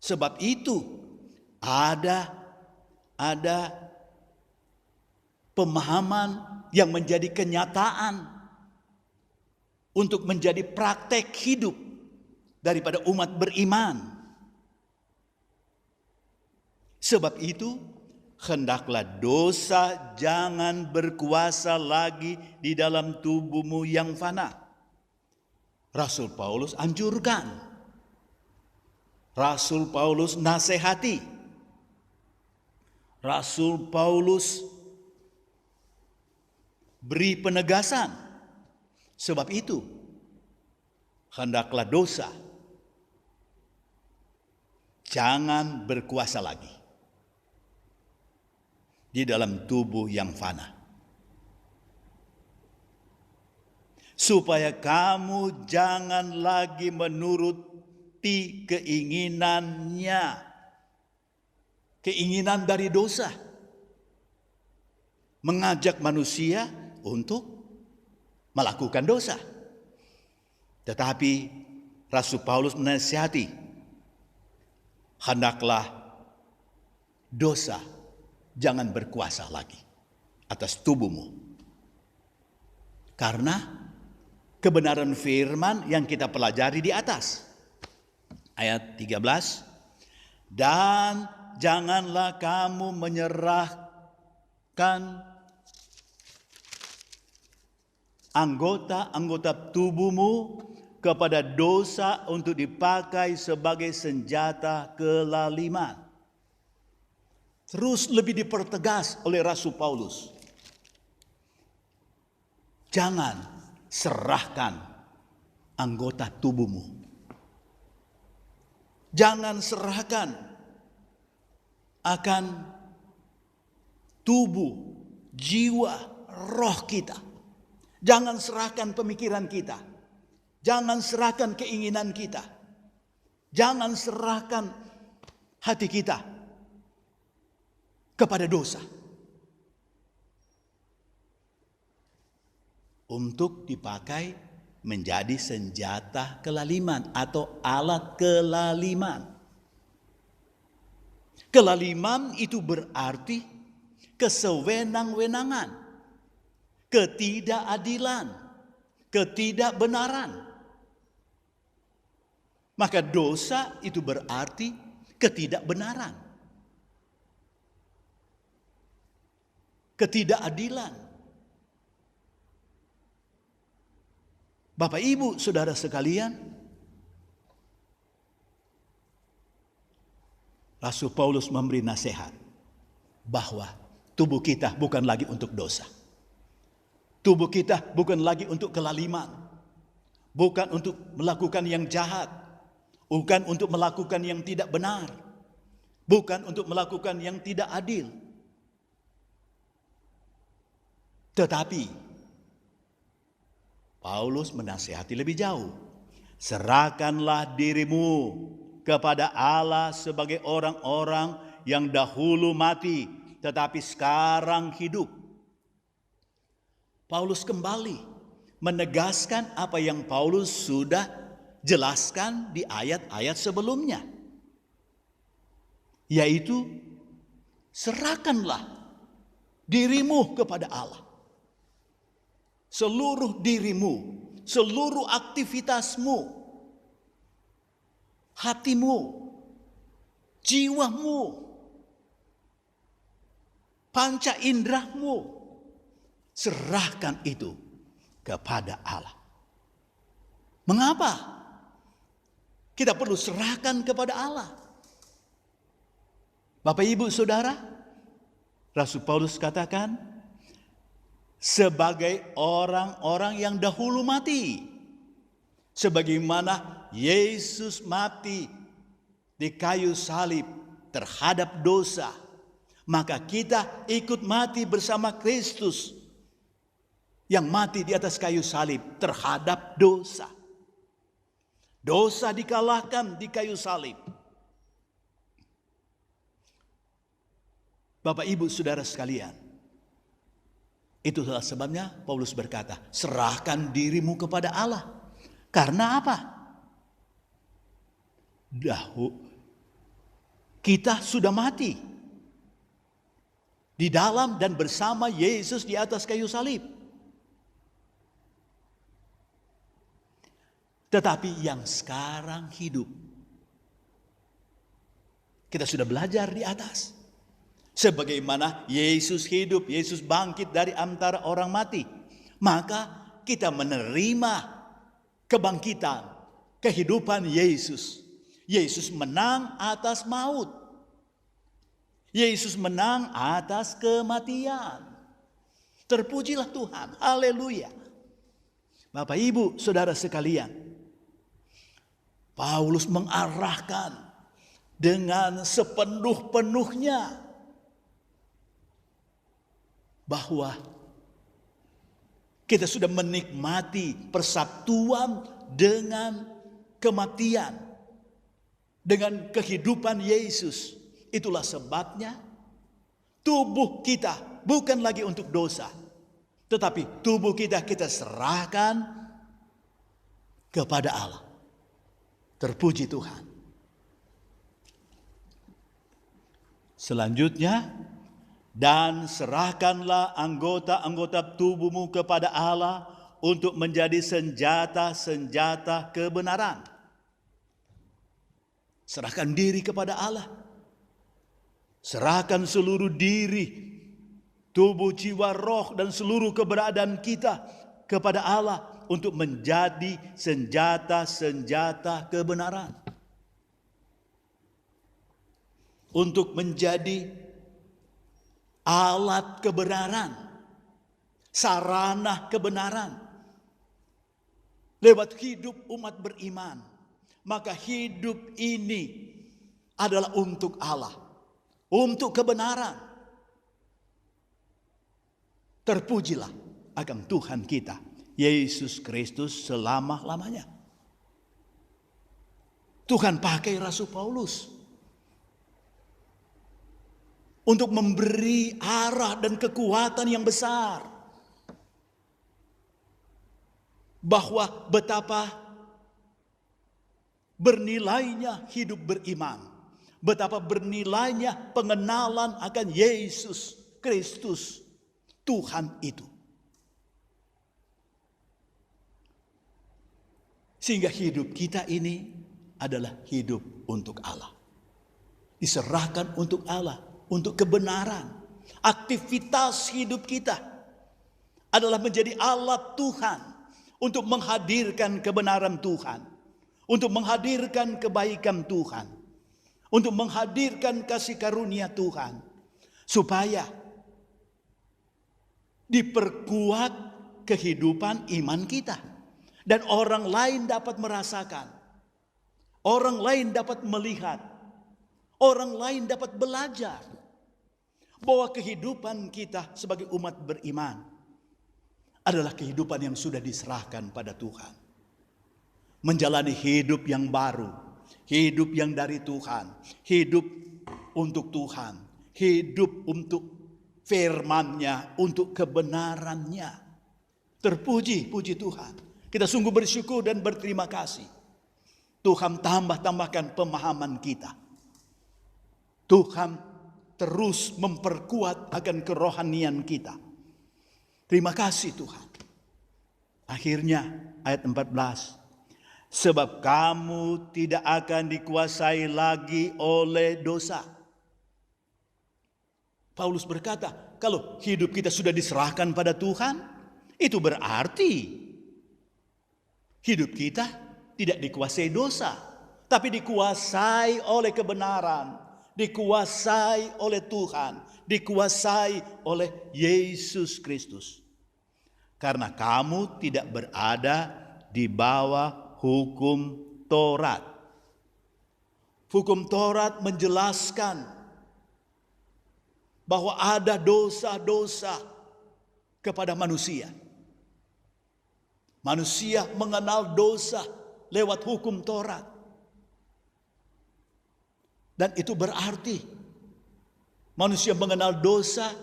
Sebab itu ada pemahaman yang menjadi kenyataan untuk menjadi praktek hidup daripada umat beriman. Sebab itu, hendaklah dosa jangan berkuasa lagi di dalam tubuhmu yang fana. Rasul Paulus anjurkan. Rasul Paulus nasihati Rasul Paulus beri penegasan. Sebab itu, hendaklah dosa jangan berkuasa lagi di dalam tubuh yang fana. Supaya kamu jangan lagi menuruti keinginannya. Keinginan dari dosa. Mengajak manusia untuk melakukan dosa. Tetapi Rasul Paulus menasihati, hendaklah dosa jangan berkuasa lagi atas tubuhmu. Karena kebenaran firman yang kita pelajari di atas. Ayat 13. Dan janganlah kamu menyerahkan anggota-anggota tubuhmu kepada dosa untuk dipakai sebagai senjata kelaliman. Terus lebih dipertegas oleh Rasul Paulus. Jangan serahkan anggota tubuhmu. Jangan serahkan akan tubuh, jiwa, roh kita. Jangan serahkan pemikiran kita. Jangan serahkan keinginan kita. Jangan serahkan hati kita kepada dosa. Untuk dipakai menjadi senjata kelaliman atau alat kelaliman. Kelaliman itu berarti kesewenang-wenangan, ketidakadilan, ketidakbenaran. Maka dosa itu berarti ketidakbenaran, ketidakadilan. Bapak, Ibu, saudara sekalian, Rasul Paulus memberi nasihat bahwa tubuh kita bukan lagi untuk dosa. Tubuh kita bukan lagi untuk kelaliman. Bukan untuk melakukan yang jahat. Bukan untuk melakukan yang tidak benar. Bukan untuk melakukan yang tidak adil. Tetapi Paulus menasihati lebih jauh. Serahkanlah dirimu kepada Allah sebagai orang-orang yang dahulu mati, tetapi sekarang hidup. Paulus kembali menegaskan apa yang Paulus sudah jelaskan di ayat-ayat sebelumnya. Yaitu, serahkanlah dirimu kepada Allah. Seluruh dirimu, seluruh aktivitasmu, hatimu, jiwamu, panca indrahmu, serahkan itu kepada Allah. Mengapa kita perlu serahkan kepada Allah? Bapak, Ibu, Saudara, Rasul Paulus katakan, sebagai orang-orang yang dahulu mati, sebagaimana Yesus mati di kayu salib terhadap dosa, maka kita ikut mati bersama Kristus yang mati di atas kayu salib terhadap dosa. Dosa dikalahkan di kayu salib. Bapak, Ibu, Saudara sekalian, itulah sebabnya Paulus berkata, serahkan dirimu kepada Allah. Karena apa? Kita sudah mati di dalam dan bersama Yesus di atas kayu salib. Tetapi yang sekarang hidup, kita sudah belajar di atas. Sebagaimana Yesus hidup, Yesus bangkit dari antara orang mati, maka kita menerima kebangkitan, kehidupan Yesus. Yesus menang atas maut. Yesus menang atas kematian. Terpujilah Tuhan. Haleluya. Bapak, Ibu, Saudara sekalian, Paulus mengarahkan dengan sepenuh-penuhnya bahwa kita sudah menikmati persatuan dengan kematian, dengan kehidupan Yesus. Itulah sebabnya tubuh kita bukan lagi untuk dosa, tetapi tubuh kita serahkan kepada Allah. Terpuji Tuhan. Selanjutnya, dan serahkanlah anggota-anggota tubuhmu kepada Allah untuk menjadi senjata-senjata kebenaran. Serahkan diri kepada Allah. Serahkan seluruh diri, tubuh, jiwa, roh, dan seluruh keberadaan kita kepada Allah untuk menjadi senjata-senjata kebenaran. Untuk menjadi alat kebenaran, sarana kebenaran. Lewat hidup umat beriman, maka hidup ini adalah untuk Allah, untuk kebenaran. Terpujilah akan Tuhan kita, Yesus Kristus selama-lamanya. Tuhan pakai Rasul Paulus untuk memberi arah dan kekuatan yang besar. Bahwa betapa bernilainya hidup beriman. Betapa bernilainya pengenalan akan Yesus Kristus, Tuhan itu. Sehingga hidup kita ini adalah hidup untuk Allah. Diserahkan untuk Allah, untuk kebenaran. Aktivitas hidup kita adalah menjadi alat Tuhan untuk menghadirkan kebenaran Tuhan, untuk menghadirkan kebaikan Tuhan, untuk menghadirkan kasih karunia Tuhan, supaya diperkuat kehidupan iman kita. Dan orang lain dapat merasakan, orang lain dapat melihat, orang lain dapat belajar bahwa kehidupan kita sebagai umat beriman adalah kehidupan yang sudah diserahkan pada Tuhan. Menjalani hidup yang baru, hidup yang dari Tuhan, hidup untuk Tuhan, hidup untuk firman-Nya, untuk kebenaran-Nya. Terpuji, puji Tuhan. Kita sungguh bersyukur dan berterima kasih. Tuhan tambahkan pemahaman kita. Tuhan terus memperkuat akan kerohanian kita. Terima kasih Tuhan. Akhirnya ayat 14. Sebab kamu tidak akan dikuasai lagi oleh dosa. Paulus berkata, kalau hidup kita sudah diserahkan pada Tuhan, itu berarti hidup kita tidak dikuasai dosa, tapi dikuasai oleh kebenaran, dikuasai oleh Tuhan, dikuasai oleh Yesus Kristus. Karena kamu tidak berada di bawah hukum Taurat. Hukum Taurat menjelaskan bahwa ada dosa-dosa kepada manusia. Manusia mengenal dosa lewat hukum Taurat. Dan itu berarti manusia mengenal dosa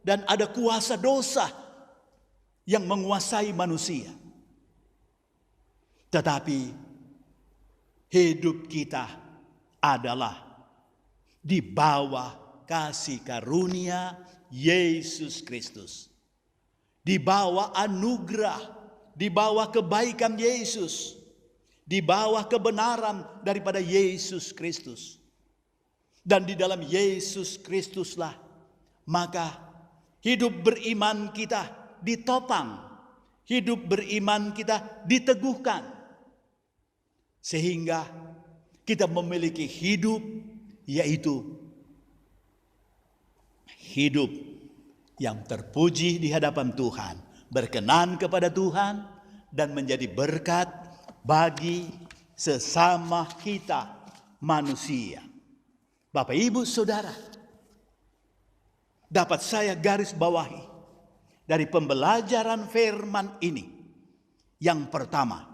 dan ada kuasa dosa yang menguasai manusia. Tetapi hidup kita adalah di bawah kasih karunia Yesus Kristus. Di bawah anugerah, di bawah kebaikan Yesus, di bawah kebenaran daripada Yesus Kristus. Dan di dalam Yesus Kristuslah maka hidup beriman kita ditopang, hidup beriman kita diteguhkan, sehingga kita memiliki hidup yaitu hidup yang terpuji di hadapan Tuhan, berkenan kepada Tuhan, dan menjadi berkat bagi sesama kita manusia. Bapak, Ibu, Saudara, dapat saya garis bawahi dari pembelajaran firman ini. Yang pertama,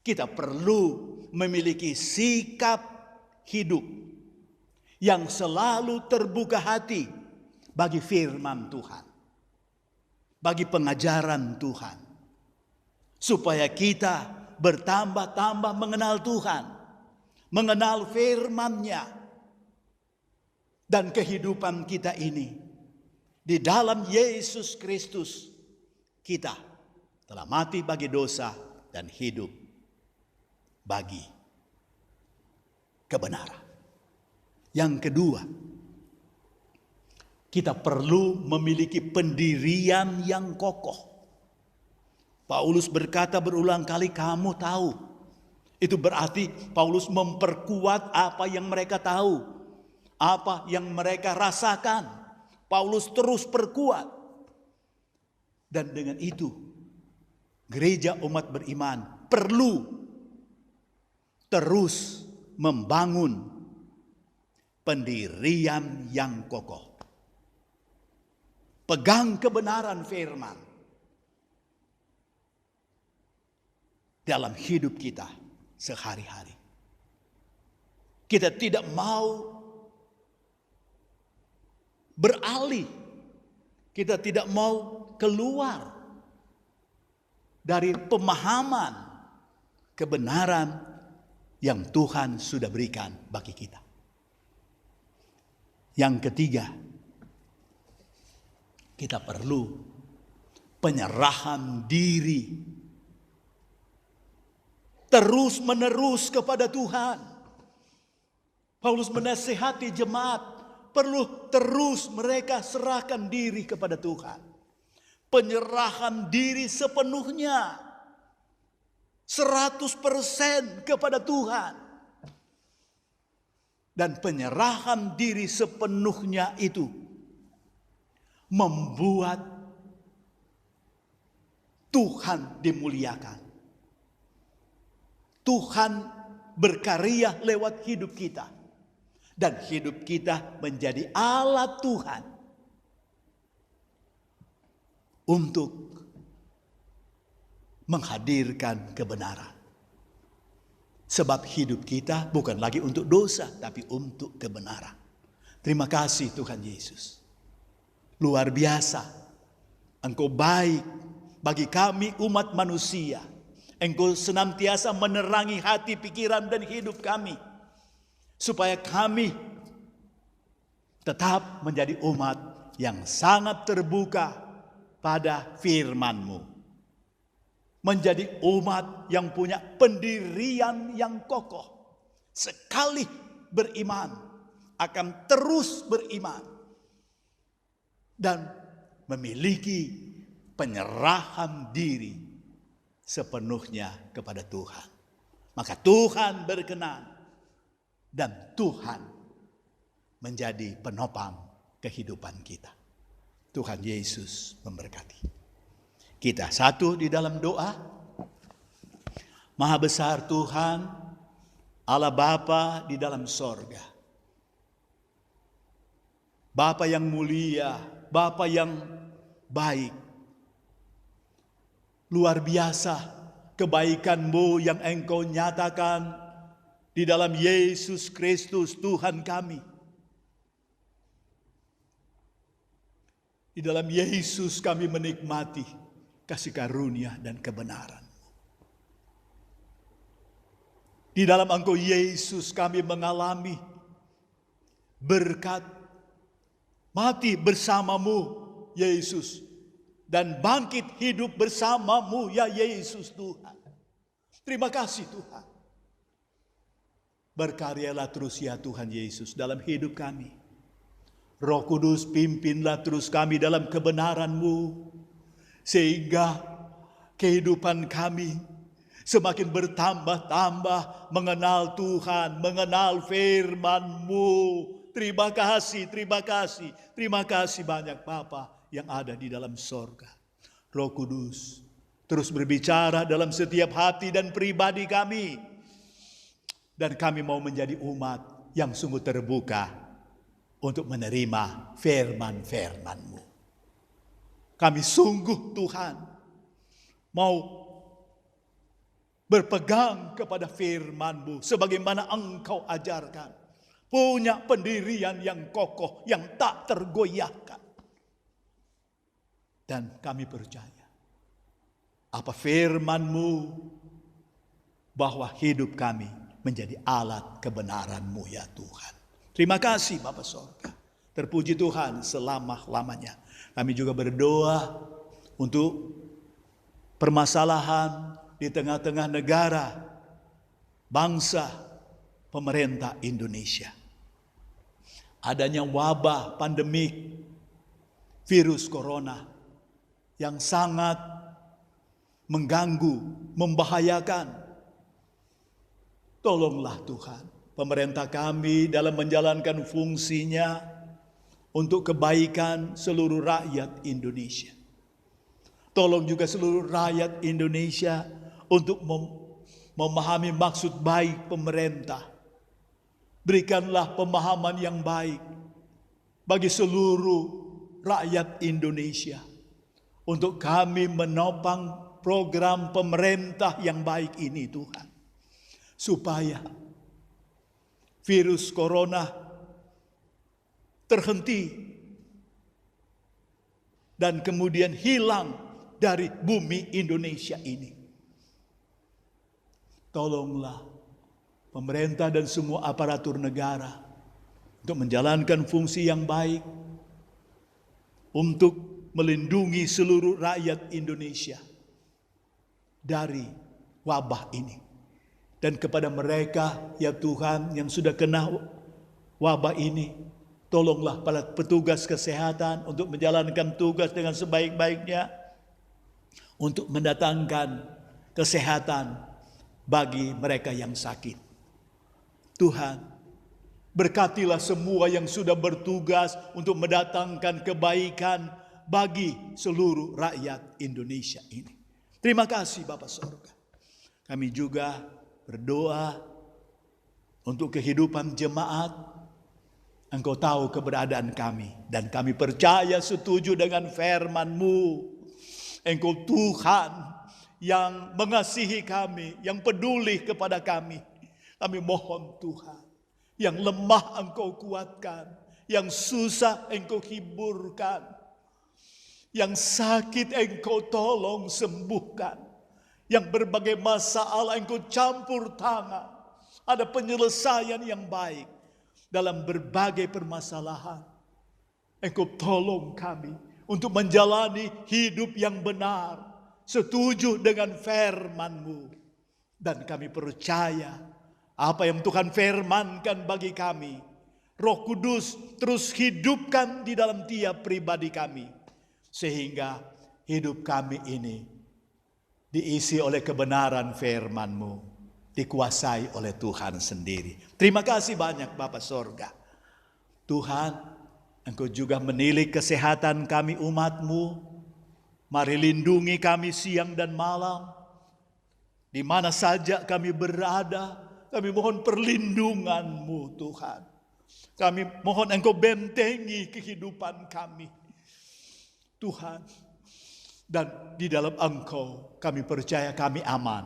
kita perlu memiliki sikap hidup yang selalu terbuka hati bagi firman Tuhan, bagi pengajaran Tuhan, supaya kita bertambah-tambah mengenal Tuhan, mengenal firman-Nya, dan kehidupan kita ini di dalam Yesus Kristus. Kita telah mati bagi dosa dan hidup bagi kebenaran. Yang kedua, kita perlu memiliki pendirian yang kokoh. Paulus berkata berulang kali, kamu tahu. Itu berarti Paulus memperkuat apa yang mereka tahu, apa yang mereka rasakan. Paulus terus perkuat. Dan dengan itu, gereja umat beriman perlu terus membangun pendirian yang kokoh. Pegang kebenaran firman dalam hidup kita sehari-hari. Kita tidak mau beralih. Kita tidak mau keluar dari pemahaman kebenaran yang Tuhan sudah berikan bagi kita. Yang ketiga, kita perlu penyerahan diri terus-menerus kepada Tuhan. Paulus menasihati jemaat, perlu terus mereka serahkan diri kepada Tuhan. Penyerahan diri sepenuhnya, 100% kepada Tuhan. Dan penyerahan diri sepenuhnya itu membuat Tuhan dimuliakan. Tuhan berkarya lewat hidup kita. Dan hidup kita menjadi alat Tuhan untuk menghadirkan kebenaran. Sebab hidup kita bukan lagi untuk dosa, tapi untuk kebenaran. Terima kasih Tuhan Yesus. Luar biasa. Engkau baik bagi kami umat manusia. Engkau senantiasa menerangi hati, pikiran, dan hidup kami. Supaya kami tetap menjadi umat yang sangat terbuka pada firman-Mu. Menjadi umat yang punya pendirian yang kokoh. Sekali beriman, akan terus beriman. Dan memiliki penyerahan diri sepenuhnya kepada Tuhan. Maka Tuhan berkenan. Dan Tuhan menjadi penopang kehidupan kita. Tuhan Yesus memberkati. Kita satu di dalam doa. Maha besar Tuhan, Allah Bapa di dalam sorga. Bapa yang mulia, Bapa yang baik. Luar biasa kebaikan-Mu yang Engkau nyatakan di dalam Yesus Kristus Tuhan kami. Di dalam Yesus kami menikmati kasih karunia dan kebenaran. Di dalam Engkau Yesus kami mengalami berkat mati bersama-Mu Yesus dan bangkit hidup bersama-Mu ya Yesus Tuhan. Terima kasih Tuhan. Berkaryalah terus ya Tuhan Yesus dalam hidup kami. Roh Kudus pimpinlah terus kami dalam kebenaran-Mu. Sehingga kehidupan kami semakin bertambah-tambah mengenal Tuhan, mengenal firman-Mu Terima kasih, terima kasih. Terima kasih banyak Bapa yang ada di dalam sorga. Roh Kudus terus berbicara dalam setiap hati dan pribadi kami. Dan kami mau menjadi umat yang sungguh terbuka untuk menerima firman-firman-Mu. Kami sungguh Tuhan mau berpegang kepada firman-Mu sebagaimana Engkau ajarkan. Punya pendirian yang kokoh, yang tak tergoyahkan. Dan kami percaya apa firman-Mu bahwa hidup kami menjadi alat kebenaran-Mu ya Tuhan. Terima kasih Bapa Sorga. Terpuji Tuhan selama-lamanya. Kami juga berdoa untuk permasalahan di tengah-tengah negara, bangsa, pemerintah Indonesia. Adanya wabah pandemik virus corona yang sangat mengganggu, membahayakan. Tolonglah Tuhan, pemerintah kami dalam menjalankan fungsinya untuk kebaikan seluruh rakyat Indonesia. Tolong juga seluruh rakyat Indonesia untuk memahami maksud baik pemerintah. Berikanlah pemahaman yang baik bagi seluruh rakyat Indonesia untuk kami menopang program pemerintah yang baik ini Tuhan. Supaya virus corona terhenti dan kemudian hilang dari bumi Indonesia ini. Tolonglah pemerintah dan semua aparatur negara untuk menjalankan fungsi yang baik untuk melindungi seluruh rakyat Indonesia dari wabah ini. Dan kepada mereka ya Tuhan yang sudah kena wabah ini, tolonglah para petugas kesehatan untuk menjalankan tugas dengan sebaik-baiknya untuk mendatangkan kesehatan bagi mereka yang sakit. Tuhan, berkatilah semua yang sudah bertugas untuk mendatangkan kebaikan bagi seluruh rakyat Indonesia ini. Terima kasih Bapa Sorga. Kami juga berdoa untuk kehidupan jemaat. Engkau tahu keberadaan kami dan kami percaya setuju dengan firman-Mu. Engkau Tuhan yang mengasihi kami, yang peduli kepada kami. Kami mohon Tuhan, yang lemah Engkau kuatkan, yang susah Engkau hiburkan, yang sakit Engkau tolong sembuhkan, yang berbagai masalah Engkau campur tangan. Ada penyelesaian yang baik dalam berbagai permasalahan. Engkau tolong kami untuk menjalani hidup yang benar, setuju dengan firman-Mu. Dan kami percaya apa yang Tuhan firmankan bagi kami, Roh Kudus terus hidupkan di dalam tiap pribadi kami. Sehingga hidup kami ini diisi oleh kebenaran firman-Mu, dikuasai oleh Tuhan sendiri. Terima kasih banyak Bapa Sorga. Tuhan, Engkau juga menilik kesehatan kami umat-Mu. Mari lindungi kami siang dan malam. Di mana saja kami berada, kami mohon perlindungan-Mu Tuhan. Kami mohon Engkau bentengi kehidupan kami Tuhan. Dan di dalam Engkau kami percaya kami aman.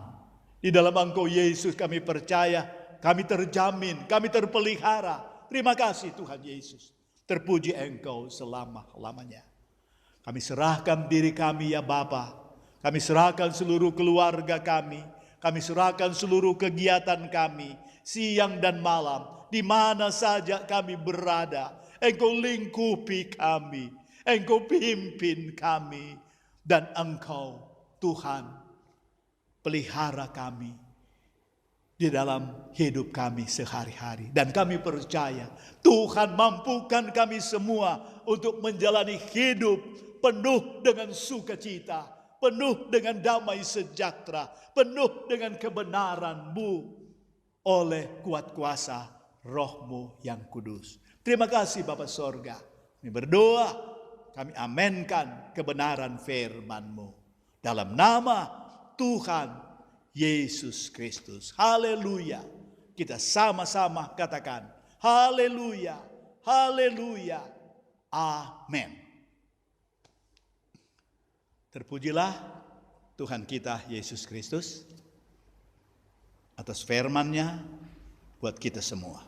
Di dalam Engkau Yesus kami percaya kami terjamin, kami terpelihara. Terima kasih Tuhan Yesus. Terpuji Engkau selama-lamanya. Kami serahkan diri kami ya Bapa. Kami serahkan seluruh keluarga kami. Kami serahkan seluruh kegiatan kami, siang dan malam, di mana saja kami berada. Engkau lingkupi kami, Engkau pimpin kami, dan Engkau, Tuhan, pelihara kami di dalam hidup kami sehari-hari. Dan kami percaya, Tuhan mampukan kami semua untuk menjalani hidup penuh dengan sukacita, penuh dengan damai sejahtera, penuh dengan kebenaran-Mu oleh kuat kuasa Roh-Mu yang kudus. Terima kasih Bapa Sorga. Kami berdoa, kami amenkan kebenaran firman-Mu. Dalam nama Tuhan Yesus Kristus. Haleluya. Kita sama-sama katakan, haleluya, haleluya, amin. Terpujilah Tuhan kita Yesus Kristus atas firman-Nya buat kita semua.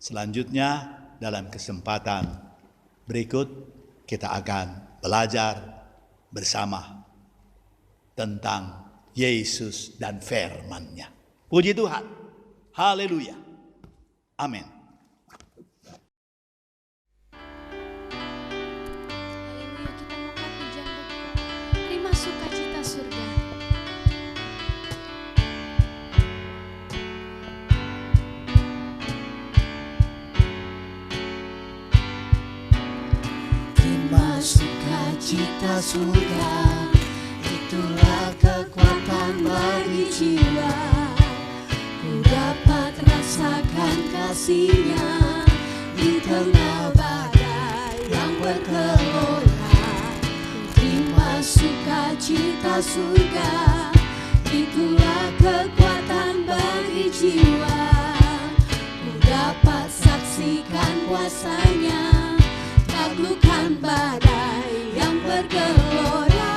Selanjutnya dalam kesempatan berikut kita akan belajar bersama tentang Yesus dan firman-Nya. Puji Tuhan. Haleluya. Amin. Haleluya, kita angkat pujian Bapa. Terima sukacita surga. Terima sukacita surga, itulah kekuatan bagi jiwa. Ku dapat rasakan kasih-Nya di tengah badai yang bergelora. Terima sukacita surga, itulah kekuatan bagi jiwa. Ku dapat saksikan kuasa-Nya, taklukkan badai yang bergelora.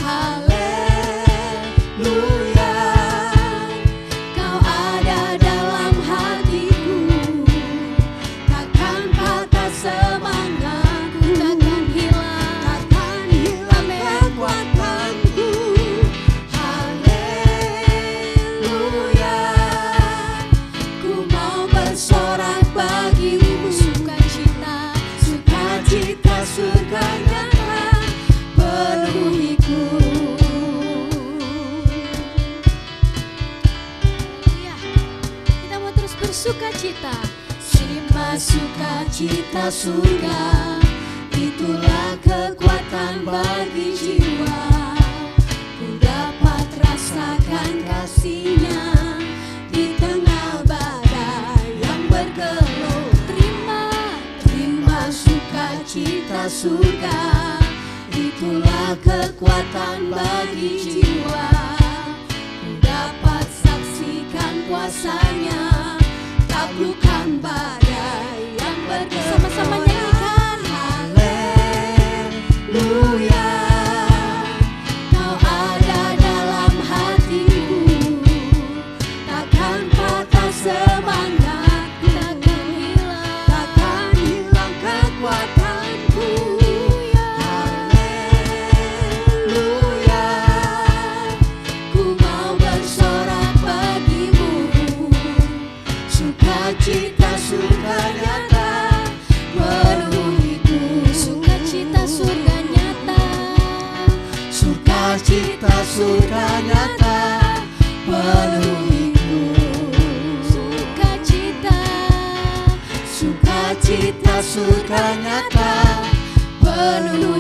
Haleluya, Kau ada dalam hatiku, takkan patah semangatku, takkan hilang kekuatanku. Haleluya, ku mau bersorak bagimu, sukacita surga nyata penuhiku. Haleluya. Kita mau terus bersukacita. Terima sukacita surga, itulah kekuatan bagi jiwa. Ku dapat rasakan kasih-Nya di tengah badai yang bergelora. Terima sukacita surga, itulah kekuatan bagi jiwa. Ku dapat saksikan kuasa-Nya, taklukkan badai yang bergelora. Sama-sama nyanyikan. Haleluya, Kau ada dalam hatiku, takkan patah semangatku, takkan hilang kekuatanku. Haleluya, ku mau bersorak bagimu, sukacita surga nyata penuhiku. Sukacita surga nyata. Sukacita surga nyata penuhiku. Sukacita. Sukacita surga nyata penuhiku.